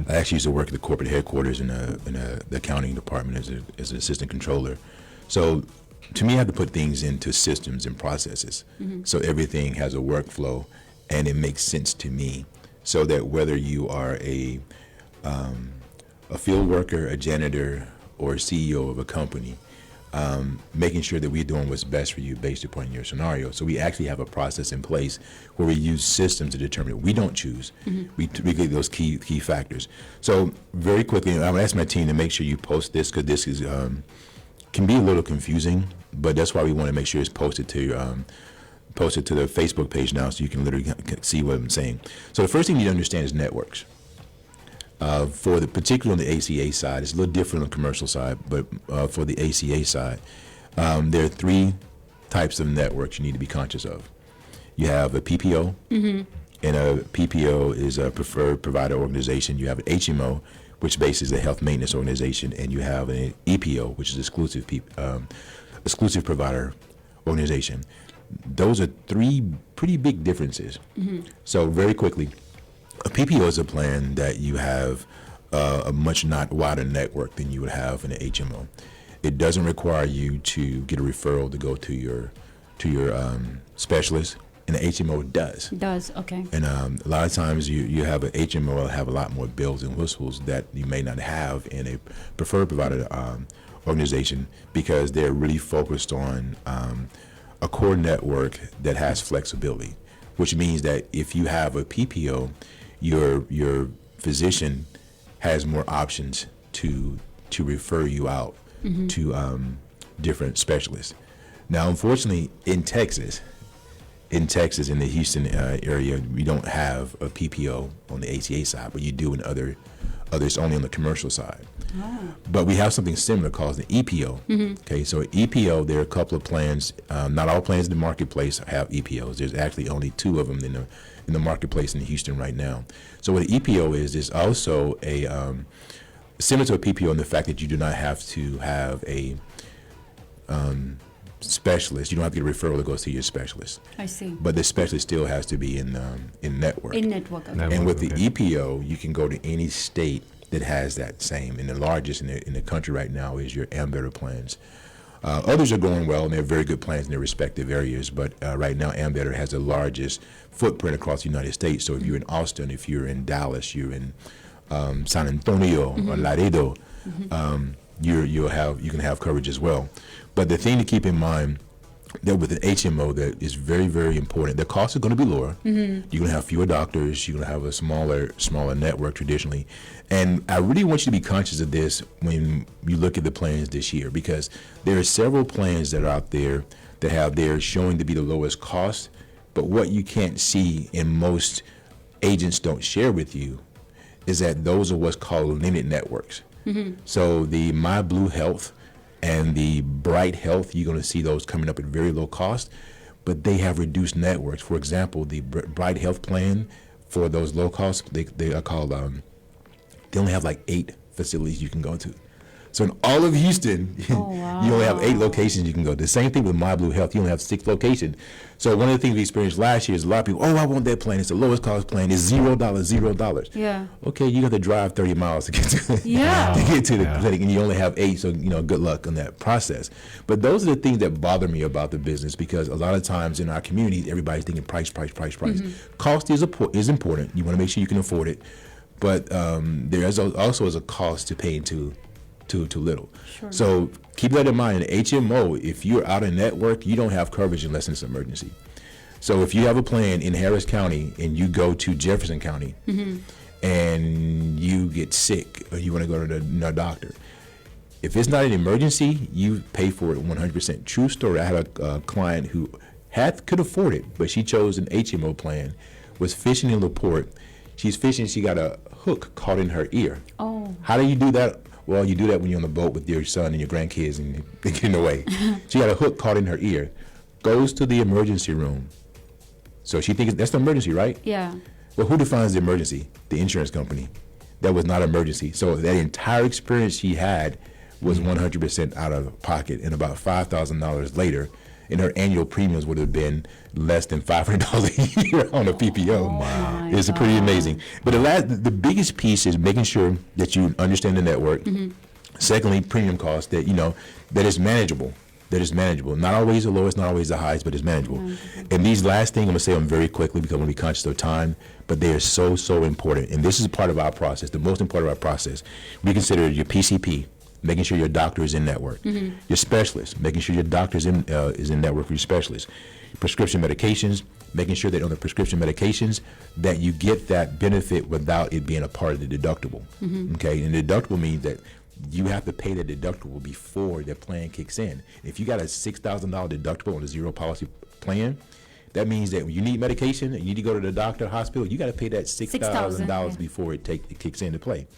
I actually used to work at the corporate headquarters in the accounting department as an assistant controller. So to me, I have to put things into systems and processes. So everything has a workflow and it makes sense to me, so that whether you are a field worker, a janitor, or a CEO of a company, making sure that we're doing what's best for you based upon your scenario. So we actually have a process in place where we use systems to determine it. We don't choose. We get those key factors. So very quickly, I'm going to ask my team to make sure you post this, because this is can be a little confusing, but that's why we want to make sure it's posted to the Facebook page now, so you can literally see what I'm saying. So the first thing you need to understand is networks. Particularly on the ACA side, it's a little different on the commercial side, but for the ACA side, there are three types of networks you need to be conscious of. You have a PPO, and a PPO is a preferred provider organization. You have an HMO, which basically is a health maintenance organization, and you have an EPO, which is exclusive provider organization. Those are three pretty big differences. So very quickly, a PPO is a plan that you have a much not wider network than you would have in an HMO. It doesn't require you to get a referral to go to your specialist, and the HMO does. Okay. And a lot of times you have an HMO will have a lot more bells and whistles that you may not have in a preferred provider organization, because they're really focused on a core network that has flexibility, which means that if you have a PPO, your physician has more options to refer you out to different specialists. Now, unfortunately, in Texas, in the Houston area, we don't have a PPO on the ACA side, but you do in others only on the commercial side. But we have something similar called the EPO. Okay, so EPO, there are a couple of plans. Not all plans in the marketplace have EPOs. There's actually only two of them in the marketplace in Houston right now. So what an EPO is also a similar to a PPO in the fact that you do not have to have a specialist. You don't have to get a referral that goes to your specialist. I see. But the specialist still has to be in network. In network. Okay. And with the EPO, you can go to any state that has that same. And the largest in the country right now is your Ambetter plans. Others are going well, and they're very good plans in their respective areas. But right now, Ambetter has the largest footprint across the United States. So if you're in Austin, if you're in Dallas, you're in San Antonio or Laredo, you can have coverage as well. But the thing to keep in mind that with an HMO that is very, very important, the costs are going to be lower. You're going to have fewer doctors. You're going to have a smaller network traditionally. And I really want you to be conscious of this when you look at the plans this year, because there are several plans that are out there that have theirs showing to be the lowest cost But what you can't see, and most agents don't share with you, is that those are what's called limited networks. So the My Blue Health and the Bright Health, you're going to see those coming up at very low cost, but they have reduced networks. For example, the Bright Health plan for those low cost, they are called, they only have like 8 facilities you can go to. So in all of Houston, you only have 8 locations you can go. The same thing with My Blue Health. You only have 6 locations. So one of the things we experienced last year is a lot of people, I want that plan. It's the lowest cost plan. It's $0. Yeah. Okay, you got to drive 30 miles to get to, to get to the clinic, and you only have 8. So good luck on that process. But those are the things that bother me about the business, because a lot of times in our communities, everybody's thinking price. Cost is important. You want to make sure you can afford it, but there is also is a cost to paying too little. Sure. So keep that in mind. In HMO, if you're out of network, you don't have coverage unless it's an emergency. So if you have a plan in Harris County and you go to Jefferson County and you get sick or you want to go to the doctor, if it's not an emergency, you pay for it 100%. True story. I had a client who could afford it, but she chose an HMO plan, was fishing in LaPorte. She's fishing, she got a hook caught in her ear. Oh. How do you do that? Well, you do that when you're on the boat with your son and your grandkids and they're getting away. She got a hook caught in her ear, goes to the emergency room. So she thinks that's the emergency, right? Yeah. Well, who defines the emergency? The insurance company. That was not emergency. So that entire experience she had was 100% out of pocket, and about $5,000 later, and her annual premiums would have been less than $500 a year on a PPO. Wow. It's pretty amazing. But the biggest piece is making sure that you understand the network. Secondly, premium cost, that that is manageable. Not always the lowest, not always the highest, but it's manageable. And these last things, I'm going to say them very quickly because I'm going to be conscious of time, but they are so important. And this is part of our process, the most important of our process. We consider your PCP, making sure your doctor is in network. Your specialist, making sure your doctor is in network with your specialist. Prescription medications, making sure that on the prescription medications that you get that benefit without it being a part of the deductible. Okay, and the deductible means that you have to pay the deductible before the plan kicks in. If you got a $6,000 deductible on a zero policy plan, that means that when you need medication and you need to go to the doctor, hospital, you got to pay that $6,000 before it kicks into play.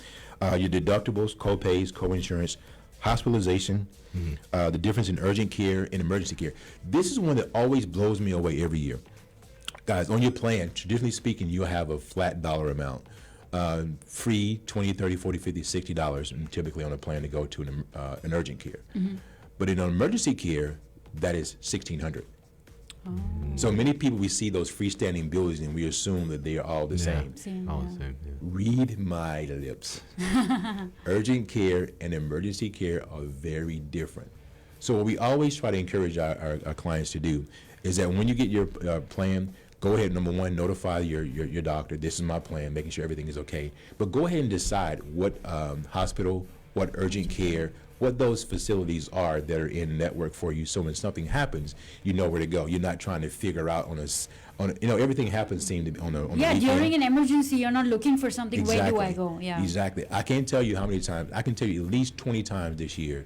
Your deductibles, co-pays, co-insurance, hospitalization, the difference in urgent care and emergency care. This is one that always blows me away every year. Guys, on your plan, traditionally speaking, you'll have a flat dollar amount. Free $20, $30, $40, $50, $60, and typically on a plan to go to an urgent care. But in an emergency care, that is $1,600. So many people, we see those freestanding buildings and we assume that they are all the same. All the same. Read my lips. Urgent care and emergency care are very different. So what we always try to encourage our clients to do is that when you get your plan, go ahead, number one, notify your doctor, this is my plan, making sure everything is okay. But go ahead and decide what hospital, what urgent care, what those facilities are that are in network for you, so when something happens, you know where to go. You're not trying to figure out everything happens seem to be on the weekend. During an emergency, you're not looking for something. Exactly. Where do I go? Yeah. Exactly. I can't tell you how many times. I can tell you at least 20 times this year,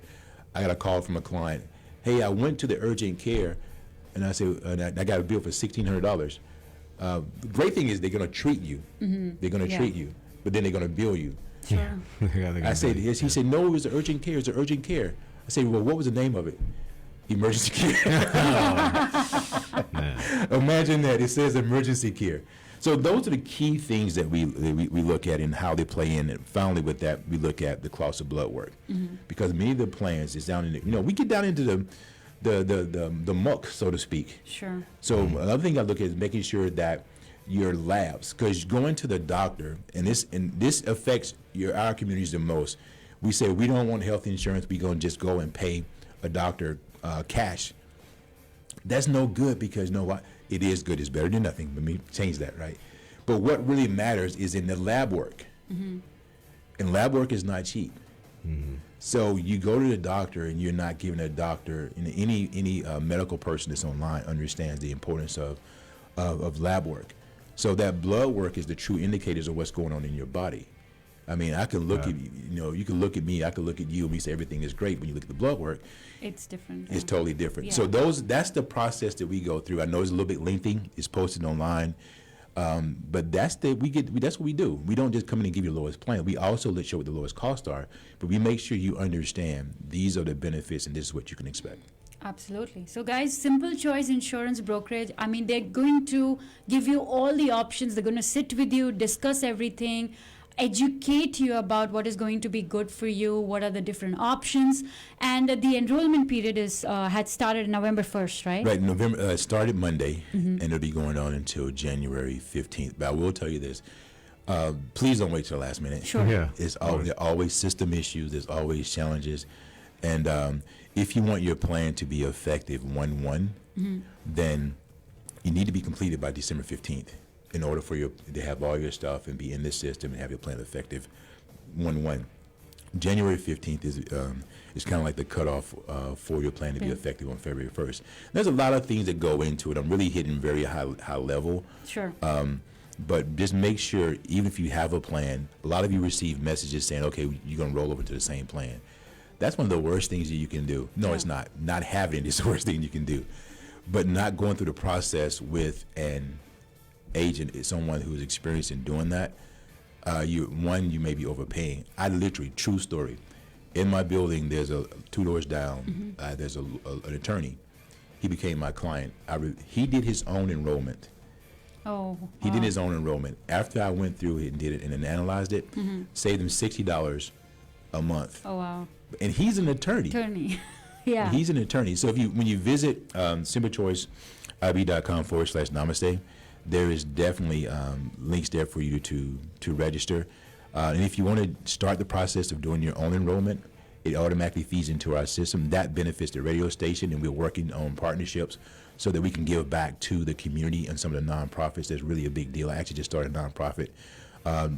I got a call from a client. Hey, I went to the urgent care, and I said, I got a bill for $1,600. The great thing is they're going to treat you. They're going to treat you, but then they're going to bill you. Sure. I said, yes. He said, no, it was urgent care. It's an urgent care. I said, well, what was the name of it? Emergency care. Imagine that. It says emergency care. So those are the key things that we look at and how they play in. And finally, with that, we look at the cost of blood work. Because many of the plans is down in we get down into the muck, so to speak. Sure. So another thing I look at is making sure that your labs, because going to the doctor, and this affects our communities the most. We say we don't want health insurance. We're going to just go and pay a doctor cash. That's no good, because you know what? It is good. It's better than nothing. Let me change that, right? But what really matters is in the lab work. And lab work is not cheap. So you go to the doctor and you're not giving a doctor, and any medical person that's online understands the importance of lab work. So that blood work is the true indicators of what's going on in your body. I mean, I can look at you can look at me, I can look at you, and we say everything is great. When you look at the blood work, it's different. It's totally different. Yeah. So that's the process that we go through. I know it's a little bit lengthy. It's posted online, but that's what we do. We don't just come in and give you the lowest plan. We also let you know what the lowest costs are, but we make sure you understand these are the benefits and this is what you can expect. Absolutely. So guys, Simple Choice Insurance Brokerage, I mean, they're going to give you all the options. They're going to sit with you, discuss everything, educate you about what is going to be good for you, what are the different options. And the enrollment period had started November 1st, right? Right. November it started Monday, and it'll be going on until January 15th. But I will tell you this. Please don't wait till the last minute. Sure. Yeah. There are always system issues. There's always challenges. And if you want your plan to be effective 1/1, then you need to be completed by December 15th in order for you to have all your stuff and be in this system and have your plan effective 1/1. January 15th is kind of like the cutoff for your plan to be effective on February 1st. There's a lot of things that go into it. I'm really hitting very high level. Sure. But just make sure, even if you have a plan, a lot of you receive messages saying, okay, you're going to roll over to the same plan. That's one of the worst things that you can do. No, it's not. Not having it is the worst thing you can do. But not going through the process with an agent, someone who's experienced in doing that, you may be overpaying. I literally, true story, in my building, there's 2 doors down, there's an attorney. He became my client. He did his own enrollment. Oh. He did his own enrollment. After I went through it and did it and then analyzed it, saved him $60 a month. Oh, wow. And he's an attorney. Yeah. He's an attorney. So when you visit simplechoiceib.com/namaste, there is definitely links there for you to register. And if you want to start the process of doing your own enrollment, it automatically feeds into our system. That benefits the radio station, and we're working on partnerships so that we can give back to the community and some of the nonprofits. That's really a big deal. I actually just started a nonprofit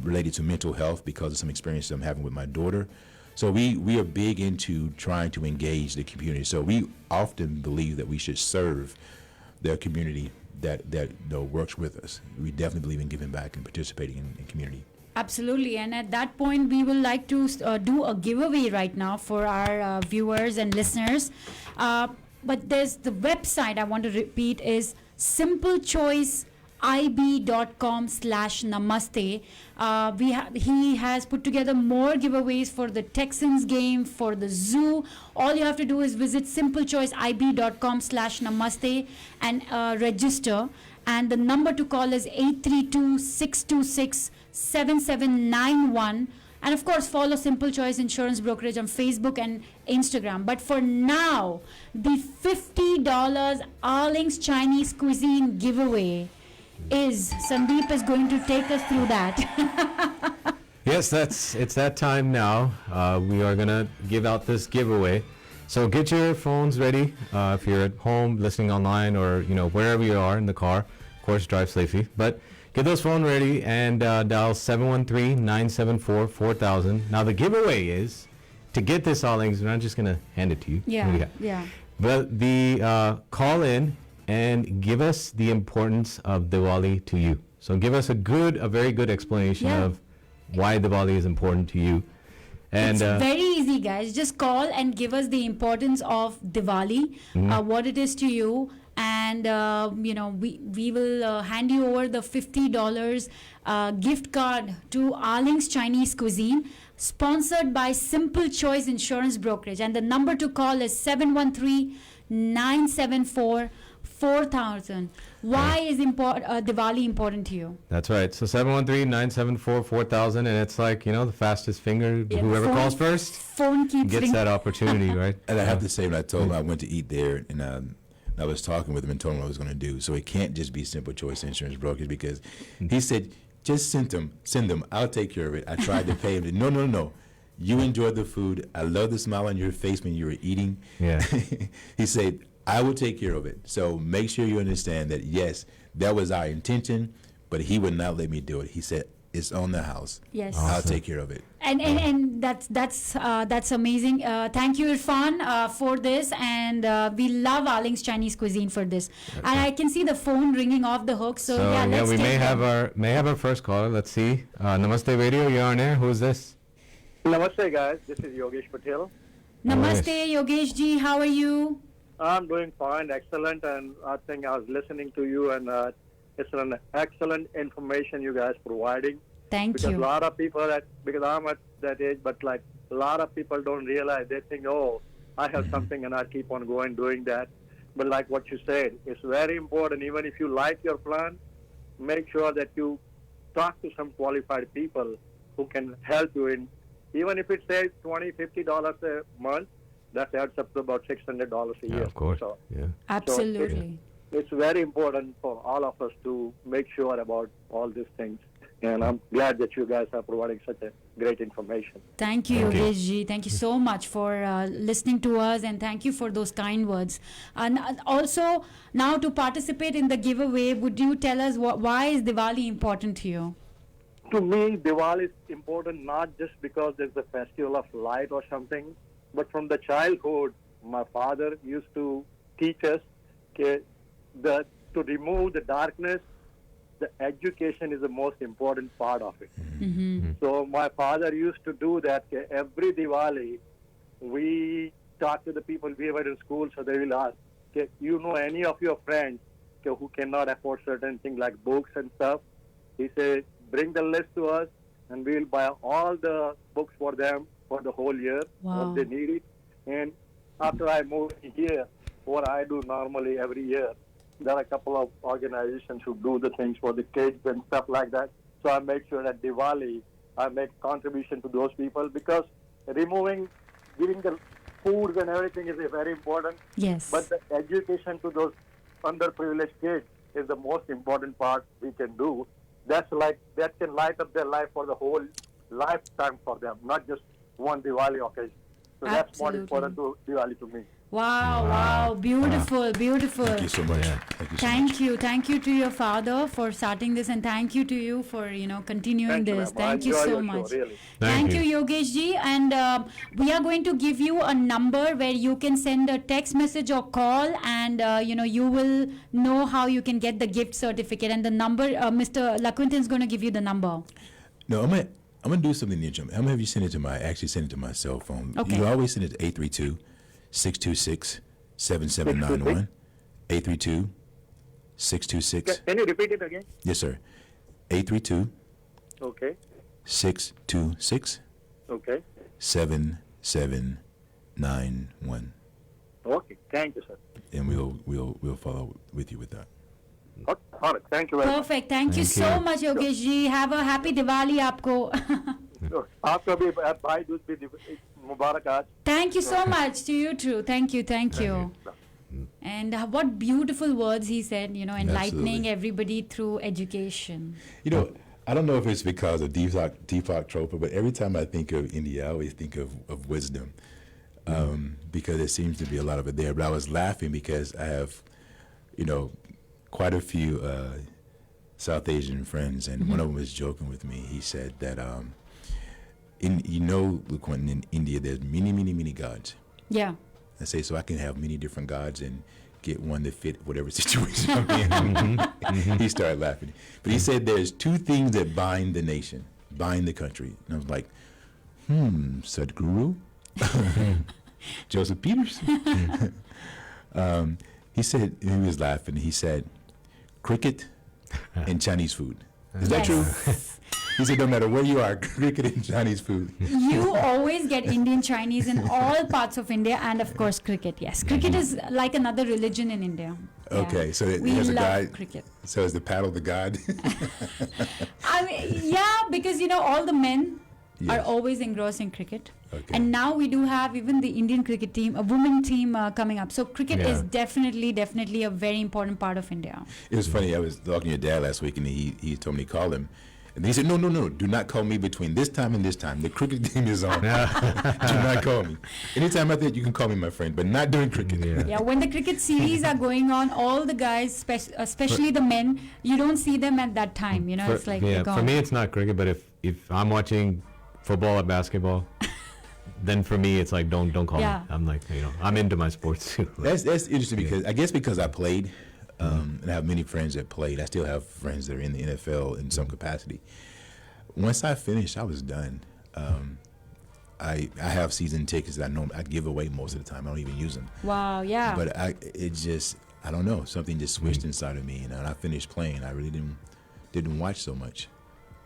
related to mental health because of some experiences I'm having with my daughter. So we are big into trying to engage the community. So we often believe that we should serve the community that works with us. We definitely believe in giving back and participating in community. Absolutely. And at that point, we will like to do a giveaway right now for our viewers and listeners. But there's the website I want to repeat is simplechoiceib.com/namaste. He has put together more giveaways for the Texans game, for the zoo. All you have to do is visit simplechoiceib.com/namaste and register. And the number to call is 832-626-7791. And of course, follow Simple Choice Insurance Brokerage on Facebook and Instagram. But for now, the $50 Arling's Chinese Cuisine giveaway is, Sandeep is going to take us through that. Yes, it's that time now. We are going to give out this giveaway. So get your phones ready if you're at home listening online or wherever you are in the car. Of course, drive safely. But get those phones ready and dial 713-974-4000. Now the giveaway is to get this Arlings. We're not just going to hand it to you. Yeah. But the call in and give us the importance of Diwali to you. So give us a very good explanation of why Diwali is important to you. And it's very easy, guys. Just call and give us the importance of Diwali, what it is to you, and we will hand you over the $50 gift card to Arling's Chinese Cuisine, sponsored by Simple Choice Insurance Brokerage. And the number to call is 713-974-4000. Why is Diwali important to you? That's right. So 713-974-4000, and it's like, the fastest finger, whoever calls first phone keeps gets that opportunity, right? And I have to say, when I told him I went to eat there, and I was talking with him and told him what I was going to do. So it can't just be Simple Choice Insurance Brokerage, because he said, just send them. I'll take care of it. I tried to pay him. No. You enjoyed the food. I love the smile on your face when you were eating. Yeah. He said, I will take care of it. So make sure you understand that, yes, that was our intention, but he would not let me do it. He said, It's on the house. Yes. I'll Awesome. take care of it. And that's amazing. Thank you, Irfan, for this, and we love Aling's Chinese cuisine for this. And I can see the phone ringing off the hook. So yeah, let's we take may that. have our first caller. Let's see. Namaste Radio, you're on air. Who's this? Namaste, guys. This is Yogesh Patel. Namaste, Yogesh ji. How are you? I'm doing fine, excellent, and I think I was listening to you, and it's an excellent information you guys providing. Thank because you. a lot of people because I'm at that age, but like a lot of people don't realize. They think, oh, I have something, and I keep on going doing that. But like what you said, it's very important. Even if you like your plan, make sure that you talk to some qualified people who can help you in. Even if it says $20-50 a month, that adds up to about $600 a year. Of course. So, Yeah. Absolutely. it's very important for all of us to make sure about all these things. And I'm glad that you guys are providing such a great information. Thank you, Yogesh ji. Thank you so much for listening to us, and thank you for those kind words. And also, now to participate in the giveaway, would you tell us why is Diwali important to you? To me, Diwali is important not just because there's the festival of light or something, but from the childhood, my father used to teach us to remove the darkness, the education is the most important part of it. So my father used to do that. Every Diwali, we talk to the people we were in school, so they will ask, you know any of your friends who cannot afford certain things like books and stuff? He said, bring the list to us, and we'll buy all the books for them for the whole year, what they need it. And after I moved here, what I do normally every year, there are a couple of organizations who do the things for the kids and stuff like that. So I make sure that Diwali, I make contribution to those people, because giving the foods and everything is very important. Yes. But the education to those underprivileged kids is the most important part we can do. That can light up their life for the whole lifetime for them, not just one Diwali occasion. So that's more important to Diwali to me. Wow, beautiful. Thank you so much. Thank you to your father for starting this, and thank you to you for continuing this. Thank you so much. Really. Thank you, Yogesh ji. And we are going to give you a number where you can send a text message or call, and you will know how you can get the gift certificate. And the number, Mr. LaQuinton is going to give you the number. No, I'm gonna do something new, Jim. I'm gonna have you send it to my cell phone. Okay. You always send it to 832-626-7791. 832-626. Can you repeat it again? Yes, sir. 832. Okay. 626. Okay. 7791. Okay. Thank you, sir. And we'll follow with you with that. Okay. All right. Thank you very much. Perfect. Thank you so much, Yogesh ji. Have a happy Diwali आपको. आपका भी भाई दूज भी मुबारक आज. Thank you so much to you too. Thank you. And what beautiful words he said, enlightening Absolutely. everybody through education. I don't know if it's because of Deepak Chopra, but every time I think of India, I always think of wisdom, because there seems to be a lot of it there. But I was laughing because I have, quite a few South Asian friends, and one of them was joking with me. He said that, look, when in India, there's many gods. Yeah. I say, so I can have many different gods and get one that fit whatever situation I'm in. He started laughing. But he said there's two things that bind the nation, bind the country. And I was like, Sadhguru? Joseph Peterson? He said, he was laughing, he said, cricket and Chinese food. Is that true? He said, no matter where you are, cricket and Chinese food. You always get Indian Chinese in all parts of India, and of course cricket. Yes, cricket is like another religion in India. Okay, so it we has a love god. cricket. So is the paddle the god? I mean, yeah, because all the men are always engrossed in cricket. Okay. And now we do have even the Indian cricket team, a women team coming up. So cricket is definitely a very important part of India. It was funny. I was talking to your dad last week, and he told me to call him. And they said, no, do not call me between this time and this time. The cricket game is on. Do not call me. Anytime after that, you can call me my friend, but not during cricket. Yeah, when the cricket series are going on, all the guys, especially the men, you don't see them at that time. You know, it's like they're gone. For me, it's not cricket, but if I'm watching football or basketball, then for me, it's like don't call me. I'm like, I'm into my sports too. That's interesting because I played. And I have many friends that played. I still have friends that are in the NFL in some capacity. Once I finished, I was done. I have season tickets that I give away most of the time. I don't even use them. Wow, yeah. But I don't know. Something just switched inside of me. And when I finished playing, I really didn't watch so much.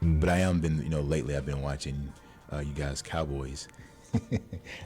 But I am lately I've been watching you guys Cowboys.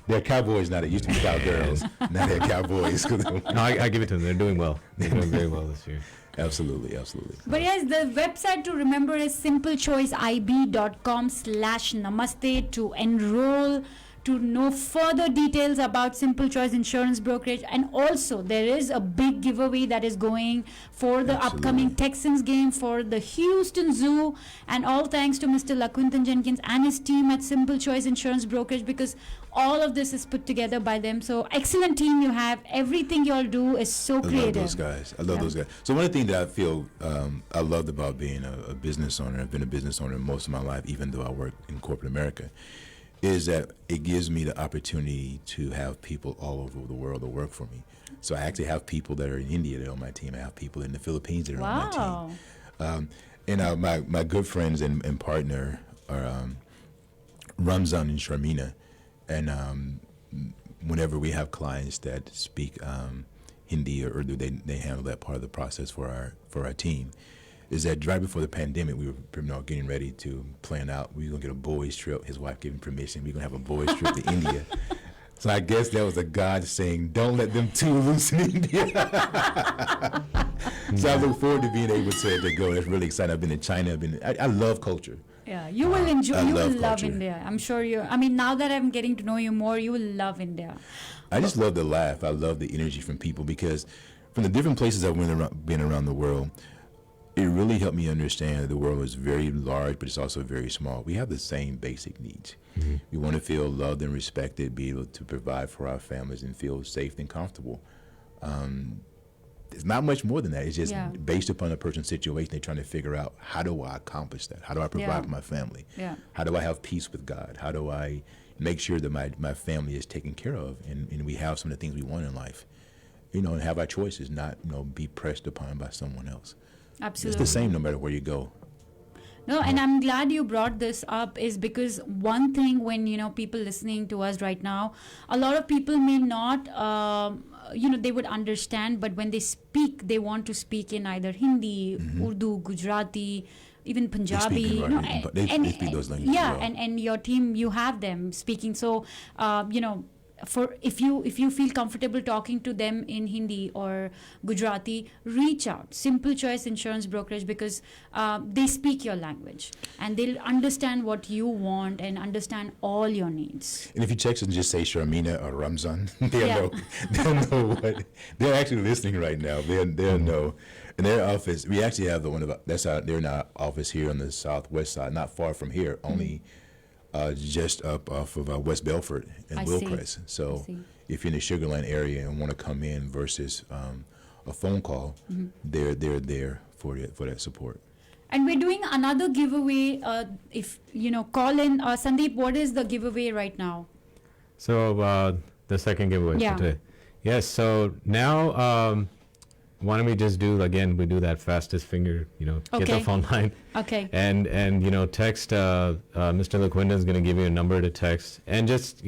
They're Cowboys now. They used to be Cowgirls. Now they're Cowboys. No, I give it to them. They're doing well. They're doing very well this year. Absolutely. But yes, the website to remember is simplechoiceib.com/namaste to enroll, to know further details about Simple Choice Insurance Brokerage. And also, there is a big giveaway that is going for the upcoming Texans game, for the Houston Zoo, and all thanks to Mr. LaQuinton Jenkins and his team at Simple Choice Insurance Brokerage, because all of this is put together by them. So excellent team you have. Everything you all do is so creative. I love those guys. So one of the things that I feel I loved about being a business owner, I've been a business owner most of my life, even though I work in corporate America, is that it gives me the opportunity to have people all over the world that work for me. So I actually have people that are in India that are on my team. I have people in the Philippines that are on my team. And my good friends and partner are Ramzan and Sharmina. And whenever we have clients that speak Hindi or Urdu, they handle that part of the process for our team. Is that right before the pandemic, we were getting ready to plan out. We were going to get a boys' trip. His wife gave him permission. We were going to have a boys' trip to India. So I guess that was a God saying, don't let them two loose in India. So I look forward to being able to go. That's really exciting. I've been in China. I love culture. Yeah, you will enjoy. You will love India. I'm sure you. I mean, now that I'm getting to know you more, you will love India. I just love the laugh. I love the energy from people, because from the different places I've been around the world, it really helped me understand that the world is very large, but it's also very small. We have the same basic needs. Mm-hmm. We want to feel loved and respected, be able to provide for our families, and feel safe and comfortable. It's not much more than that. It's just based upon a person's situation. They're trying to figure out, how do I accomplish that? How do I provide for my family? Yeah. How do I have peace with God? How do I make sure that my family is taken care of, and we have some of the things we want in life? And have our choices, not be pressed upon by someone else. Absolutely. It's the same no matter where you go. No, and I'm glad you brought this up, is because one thing when, people listening to us right now, a lot of people may not, they would understand, but when they speak, they want to speak in either Hindi, Urdu, Gujarati, even Punjabi. They speak those languages. Yeah, and your team, you have them speaking. So, for if you feel comfortable talking to them in Hindi or Gujarati, reach out. Simple Choice Insurance Brokerage, because they speak your language and they'll understand what you want and understand all your needs. And if you text and just say Sharmina or Ramzan, they'll know what they're actually listening right now. They'll know. In their office, we actually have they're in our office here on the southwest side, not far from here, only. Just up off of West Belfort and Willcrest. So if you're in the Sugar Land area and want to come in versus a phone call, they're there for that support. And we're doing another giveaway. If call in, Sandeep, what is the giveaway right now? So the second giveaway for today. Yes. So now. Why don't we just do, again, we do that fastest finger, get the phone line. Okay. And text, Mr. LaQuinton is going to give you a number to text. And just,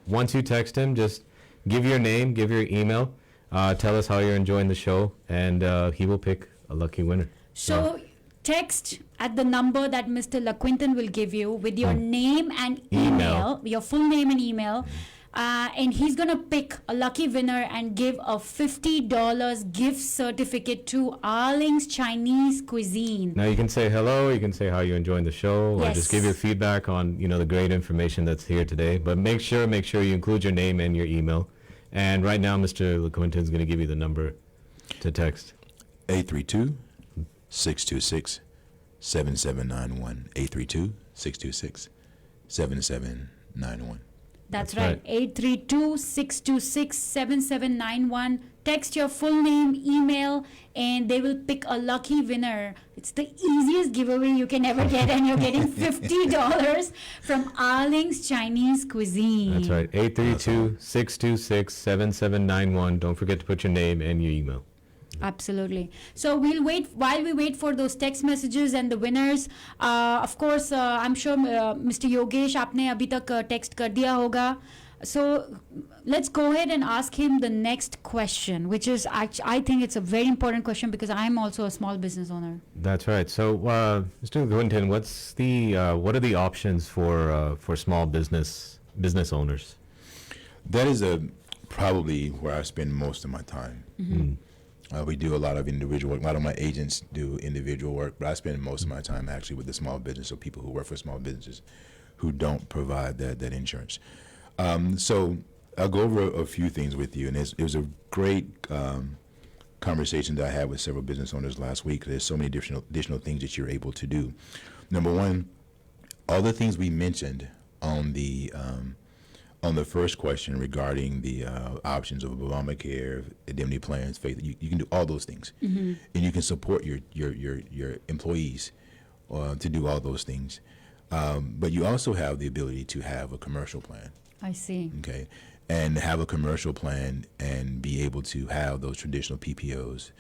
once you text him, just give your name, give your email, tell us how you're enjoying the show, and he will pick a lucky winner. So text at the number that Mr. LaQuinton will give you with your name and email, your full name and email. And he's going to pick a lucky winner and give a $50 gift certificate to Arling's Chinese Cuisine. Now you can say hello, you can say how you're enjoying the show, or just give your feedback on, the great information that's here today. But make sure you include your name and your email. And right now, Mr. LaQuinton is going to give you the number to text. 832-626-6955. 7791. 832-626-7791. That's right. 832-626-7791. Text your full name, email, and they will pick a lucky winner. It's the easiest giveaway you can ever get, and you're getting $50 from Arling's Chinese Cuisine. That's right. 832-626-7791. Don't forget to put your name and your email. Absolutely. So we'll wait while we wait for those text messages and the winners. Of course, I'm sure Mr. Yogesh, आपने अभी तक text कर दिया होगा. So let's go ahead and ask him the next question, which is I think it's a very important question because I'm also a small business owner. That's right. So, Mr. Gwynton, what are the options for small business owners? That is probably where I spend most of my time. Mm-hmm. We do a lot of individual work. A lot of my agents do individual work, but I spend most of my time actually with the small business, so people who work for small businesses who don't provide that insurance. So I'll go over a few things with you, and it was a great conversation that I had with several business owners last week. There's so many additional things that you're able to do. Number one, all the things we mentioned on the first question regarding the options of Obamacare, indemnity plans, faith, you can do all those things, Mm-hmm. and you can support your employees to do all those things. But you also have the ability to have a commercial plan. I see. Okay, and have a commercial plan and be able to have those traditional PPOs,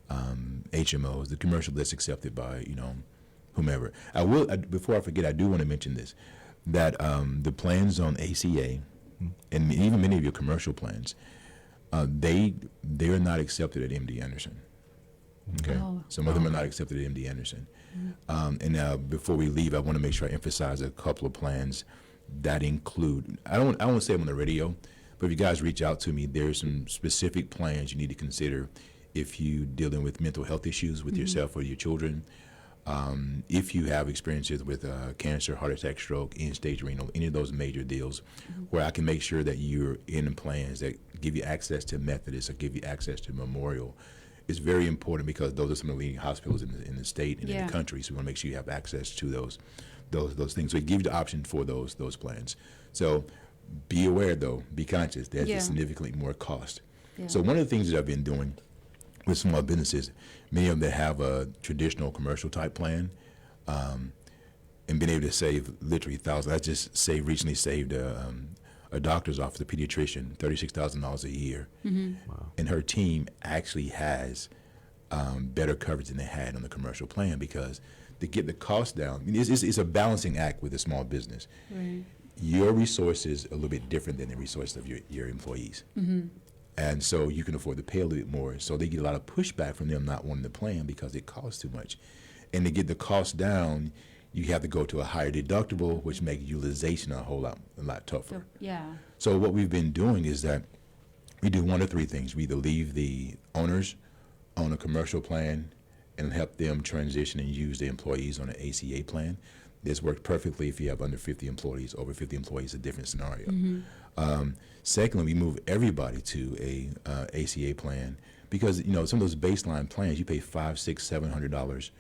HMOs, the commercial that's accepted by whomever. Before I forget, I do want to mention this, that the plans on ACA and even many of your commercial plans, they are not accepted at MD Anderson. Okay, some of them are not accepted at MD Anderson. And now, before we leave, I want to make sure I emphasize a couple of plans that include. I don't want to say them on the radio, but if you guys reach out to me, there's some specific plans you need to consider if you're dealing with mental health issues with yourself or your children. If you have experiences with cancer, heart attack, stroke, end-stage renal, any of those major deals, where I can make sure that you're in plans that give you access to Methodist or give you access to Memorial. It's very important because those are some of the leading hospitals in the state and in the country. So we want to make sure you have access to those things. So it gives you the option for those plans. So be aware, though, be conscious. There's significantly more cost. Yeah. So one of the things that I've been doing with small businesses, many of them that have a traditional commercial type plan, and been able to save literally thousands. I just recently saved a doctor's office, a pediatrician, $36,000 a year. Mm-hmm. Wow. And her team actually has better coverage than they had on the commercial plan because to get the cost down, I mean, it's a balancing act with a small business. Right. Your resources are a little bit different than the resources of your employees. Mm-hmm. And so you can afford to pay a little bit more. So they get a lot of pushback from them not wanting to plan because it costs too much. And to get the cost down, you have to go to a higher deductible, which makes utilization a lot tougher. So what we've been doing is that we do one of three things. We either leave the owners on a commercial plan and help them transition and use the employees on an ACA plan. This works perfectly if you have under 50 employees. Over 50 employees, a different scenario. Mm-hmm. Secondly, we move everybody to a ACA plan because some of those baseline plans you pay $500, $600, $700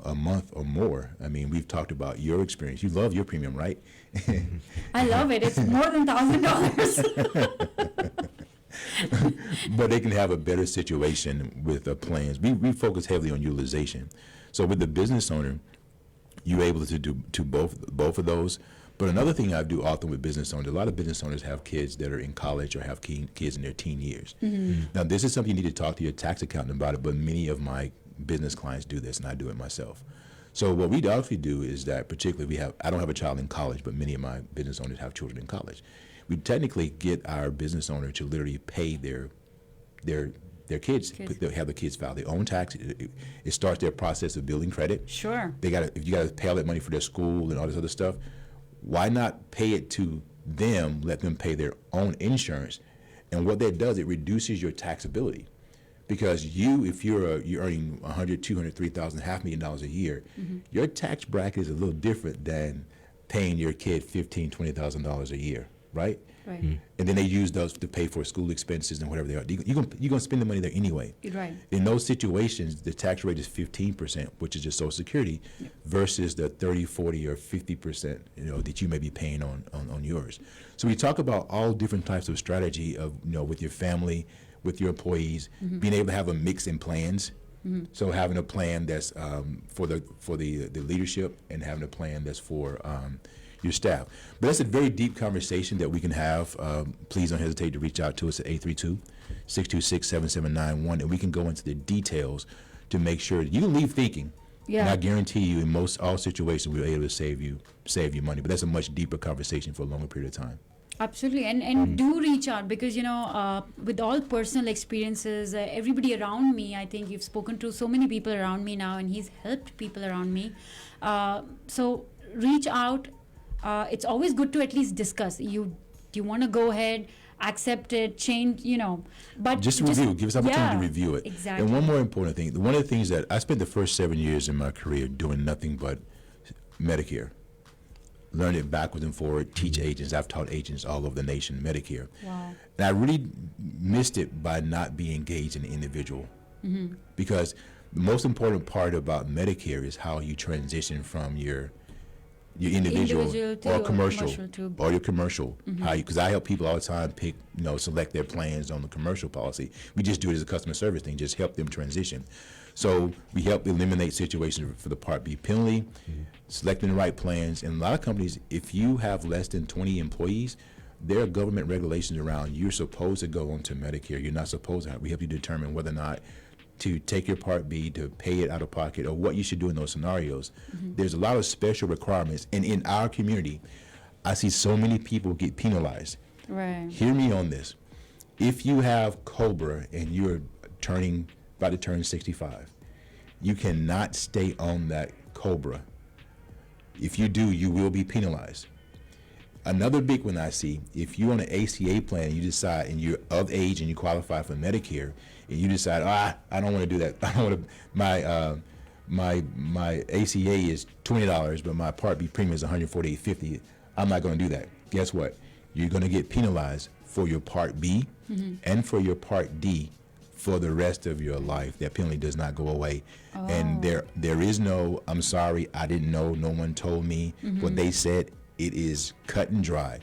a month or more. I mean, we've talked about your experience. You love your premium, right? I love it. It's more than $1,000. But they can have a better situation with plans. We focus heavily on utilization. So with the business owner, you're able to do both of those. But another thing I do often with business owners, a lot of business owners have kids that are in college or have kids in their teen years. Mm-hmm. Now, this is something you need to talk to your tax accountant about it, but many of my business clients do this, and I do it myself. So what we actually do is that, particularly, I don't have a child in college, but many of my business owners have children in college. We technically get our business owner to literally pay their kids. Have the kids file their own tax. It starts their process of building credit. Sure. If you got to pay all that money for their school and all this other stuff, why not pay it to them? Let them pay their own insurance, and what that does, it reduces your taxability. Because if you're earning $100,000, $200,000, $3,000, $500,000 a year, your tax bracket is a little different than paying your kid $15,000, $20,000 a year. right? Right. And then they use those to pay for school expenses and whatever they are. You're going to spend the money there anyway. Right. In those situations, the tax rate is 15%, which is just Social Security, versus the 30, 40, or 50%, that you may be paying on yours. So we talk about all different types of strategy of, with your family, with your employees, being able to have a mix in plans. So having a plan that's for the leadership, and having a plan that's for your staff. But that's a very deep conversation that we can have. Please don't hesitate to reach out to us at 832-626-7791, and we can go into the details to make sure that you can leave thinking. Yeah. And I guarantee you, in all situations, we're able to save you money. But that's a much deeper conversation for a longer period of time. Absolutely, and do reach out, because with all personal experiences, everybody around me, I think you've spoken to so many people around me now, and he's helped people around me. So reach out. It's always good to at least discuss. You want to go ahead, accept it, change, but just review. Give us an opportunity to review it. Exactly. And one more important thing. One of the things that I spent the first 7 years in my career doing nothing but Medicare. Learn it backwards and forward, teach agents. I've taught agents all over the nation Medicare. Wow. And I really missed it by not being engaged in the individual. Because the most important part about Medicare is how you transition from your individual or commercial or your commercial. Because I help people all the time select their plans on the commercial policy. We just do it as a customer service thing, just help them transition. So we help eliminate situations for the Part B penalty, selecting the right plans. And a lot of companies, if you have less than 20 employees, there are government regulations around you're supposed to go onto Medicare. You're not supposed to. We help you determine whether or not to take your Part B, to pay it out of pocket, or what you should do in those scenarios. There's a lot of special requirements. And in our community, I see so many people get penalized. Right. Hear me on this. If you have COBRA and you're about to turn 65, you cannot stay on that COBRA. If you do, you will be penalized. Another big one I see, if you're on an ACA plan and you decide, and you're of age and you qualify for Medicare, and you decide, I don't want to do that. I don't want to. My ACA is $20, but my Part B premium is $148.50. I'm not going to do that. Guess what? You're going to get penalized for your Part B and for your Part D for the rest of your life. That penalty does not go away. And there is no, I'm sorry, I didn't know, no one told me. What they said, it is cut and dry.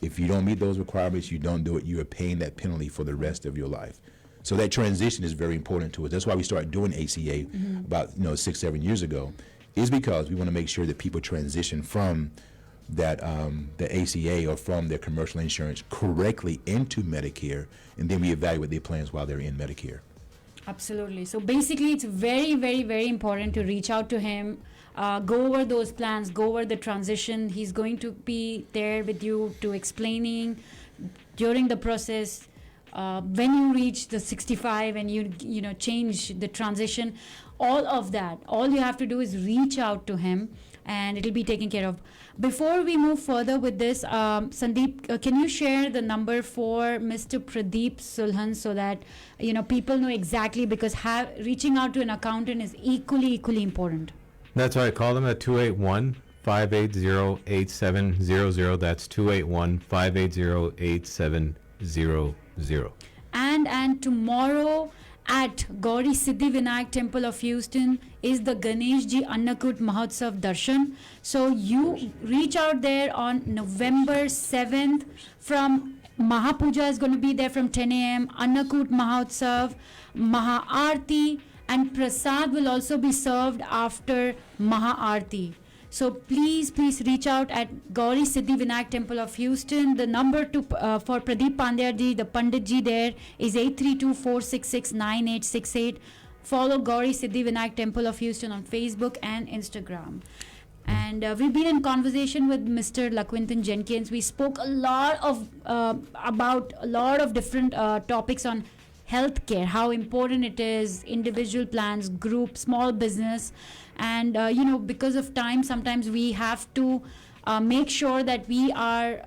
If you don't meet those requirements, you don't do it, you are paying that penalty for the rest of your life. So that transition is very important to us. That's why we started doing ACA about 6-7 years ago, is because we want to make sure that people transition from that the ACA or from their commercial insurance correctly into Medicare, and then we evaluate their plans while they're in Medicare. Absolutely. So basically, it's very, very, very important to reach out to him, go over those plans, go over the transition. He's going to be there with you to explaining during the process. When you reach the 65 and you change the transition, all of that, all you have to do is reach out to him, and it'll be taken care of. Before we move further with this, Sandeep, can you share the number for Mr. Pradeep Sulhan so that people know exactly, because reaching out to an accountant is equally important. That's right. Call them at 281-580-8700. That's 281-580-8700. And tomorrow at Gauri Siddhi Vinayak Temple of Houston is the Ganesh Ji Annakut Mahotsav Darshan. So you reach out there on November 7th. From Mahapuja is going to be there from 10 a.m. Annakut Mahotsav, Maha Aarti, and Prasad will also be served after Maha Aarti. So please reach out at Gauri Siddhi Vinayak Temple of Houston. The number for Pradeep Pandya ji, the Pandit ji there, is 832-466-9868. Follow Gauri Siddhi Vinayak Temple of Houston on Facebook and Instagram. And we've been in conversation with Mr. Laquinton Jenkins. We spoke a lot about a lot of different topics on healthcare, how important it is, individual plans, group, small business. And because of time, sometimes we have to make sure that we are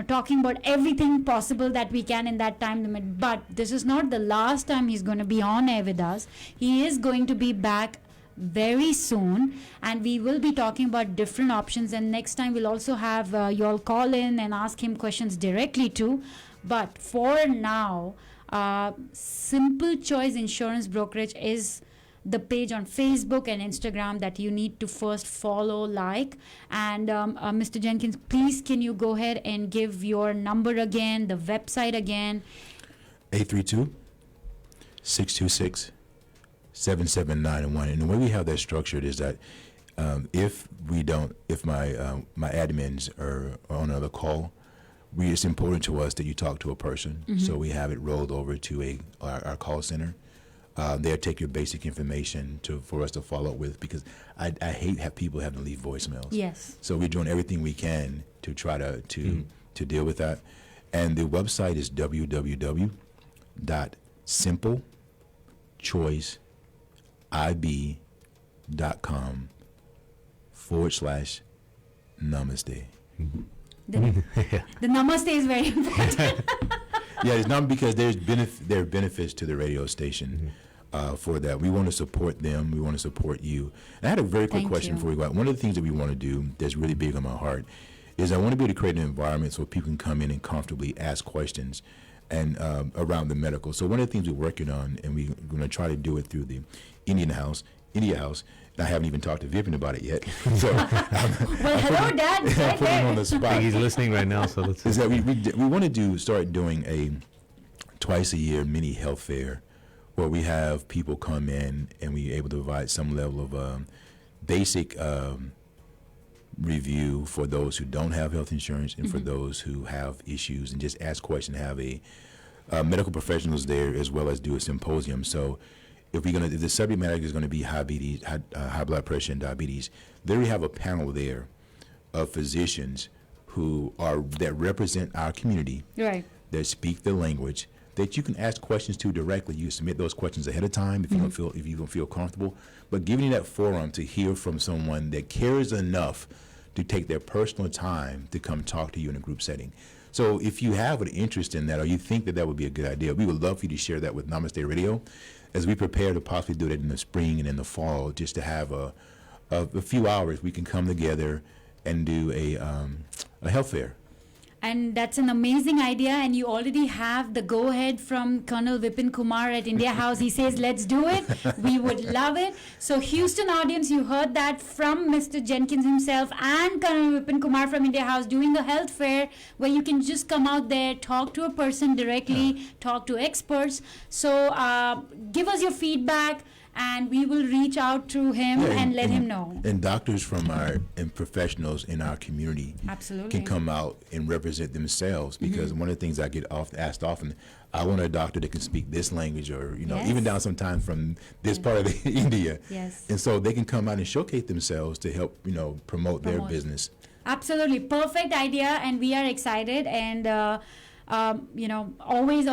talking about everything possible that we can in that time limit. But this is not the last time he's going to be on air with us. He is going to be back very soon, and we will be talking about different options, and next time we'll also have you all call in and ask him questions directly too. But for now, Simple Choice Insurance Brokerage is the page on Facebook and Instagram that you need to first follow, like. And Mr. Jenkins, please can you go ahead and give your number again, the website again? 832-626-7791. And the way we have that structured is that if my admins are on another call, it's important to us that you talk to a person. Mhm. So we have it rolled over to our call center. They'll take your basic information for us to follow up with, because I hate people having to leave voicemails. Yes. So we're doing everything we can to try to deal with that. And the website is www.simplechoiceib.com/namaste. The namaste is very important. Yeah, it's not because there are benefits to the radio station for that. We want to support them. We want to support you. And I had a very quick question before we go out. One of the things that we want to do that's really big on my heart is I want to be able to create an environment so people can come in and comfortably ask questions and around the medical. So one of the things we're working on, and we're going to try to do it through the India House. And I haven't even talked to Vipin about it yet. So, well, hello, Dad. I put him on the spot. He's listening right now, so let's. Is that we want to start doing a twice a year mini health fair, where we have people come in and we're able to provide some level of basic review for those who don't have health insurance and for those who have issues, and just ask questions, have a medical professionals there, as well as do a symposium. So if the subject matter is going to be high blood pressure and diabetes, there we have a panel there of physicians that represent our community, right, that speak the language, that you can ask questions to directly. You submit those questions ahead of time if you don't feel comfortable, but giving you that forum to hear from someone that cares enough to take their personal time to come talk to you in a group setting. So if you have an interest in that, or you think that would be a good idea, we would love for you to share that with Namaste Radio, as we prepare to possibly do that in the spring and in the fall, just to have a few hours we can come together and do a health fair. And that's an amazing idea, and you already have the go-ahead from Colonel Vipin Kumar at India House. He says, let's do it. We would love it. So Houston audience, you heard that from Mr. Jenkins himself and Colonel Vipin Kumar from India House doing a health fair where you can just come out there, talk to a person directly, talk to experts. So give us your feedback, and we will reach out to him and let him know. And doctors and professionals in our community can come out and represent themselves, because one of the things I get asked often, I want a doctor that can speak this language, or even down sometimes from this part of India. Yes. And so they can come out and showcase themselves to help promote their business. Absolutely perfect idea, and we are excited, and always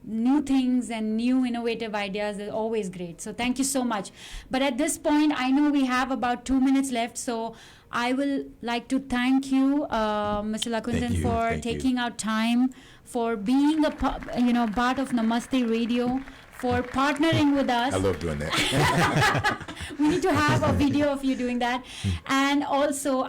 new things and new innovative ideas is always great. So thank you so much. But at this point, I know we have about 2 minutes left, so I will like to thank you, Mr. Laquinton, for taking out time, for being a part of Namaste Radio, for partnering with us. I love doing that. We need to have a video of you doing that. And also,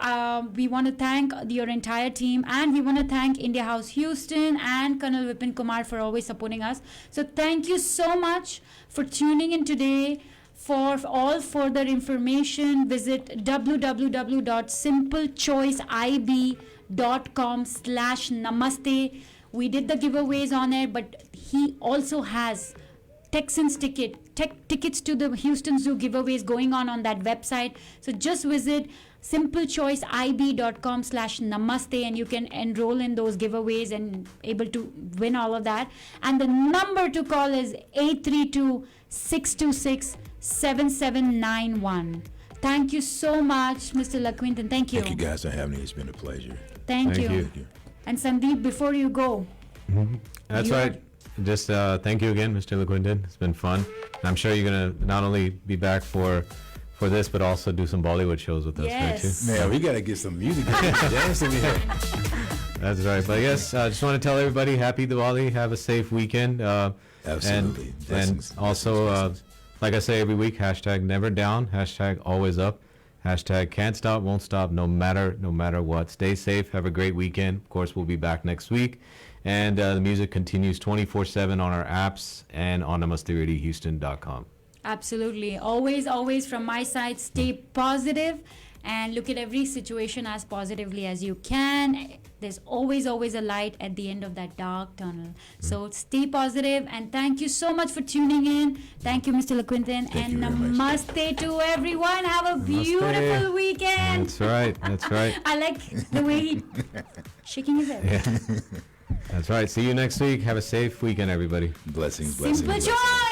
we want to thank your entire team, and we want to thank India House Houston and Colonel Vipin Kumar for always supporting us. So thank you so much for tuning in today. For all further information, visit www.simplechoiceib.com/namaste. We did the giveaways on it, but he also has Texans tickets to the Houston Zoo giveaways going on that website. So just visit simplechoiceib.com/namaste, and you can enroll in those giveaways and able to win all of that. And the number to call is 832-626-7791. Thank you so much, Mr. Laquinton. Thank you. Thank you guys for having me. It's been a pleasure. Thank you. And Sandeep, before you go. That's right. Just thank you again, Mr. Laquinton. It's been fun. I'm sure you're going to not only be back for this, but also do some Bollywood shows with us, right, too? Man, we got to get some music dancing here. That's right. But yes, I just want to tell everybody, happy Diwali. Have a safe weekend. Absolutely. And also like I say every week, hashtag never down, hashtag always up, hashtag can't stop, won't stop, no matter what. Stay safe. Have a great weekend. Of course, we'll be back next week. And the music continues 24/7 on our apps and on NamasteRadioHouston.com. Absolutely. Always from my side, stay positive and look at every situation as positively as you can. There's always a light at the end of that dark tunnel. So stay positive, and thank you so much for tuning in. Thank you, Mr. LaQuinton, and namaste to everyone. Have a beautiful weekend. That's right. I like the way he shaking his head. Yeah. That's right. See you next week. Have a safe weekend, everybody. Blessings. Simple choice.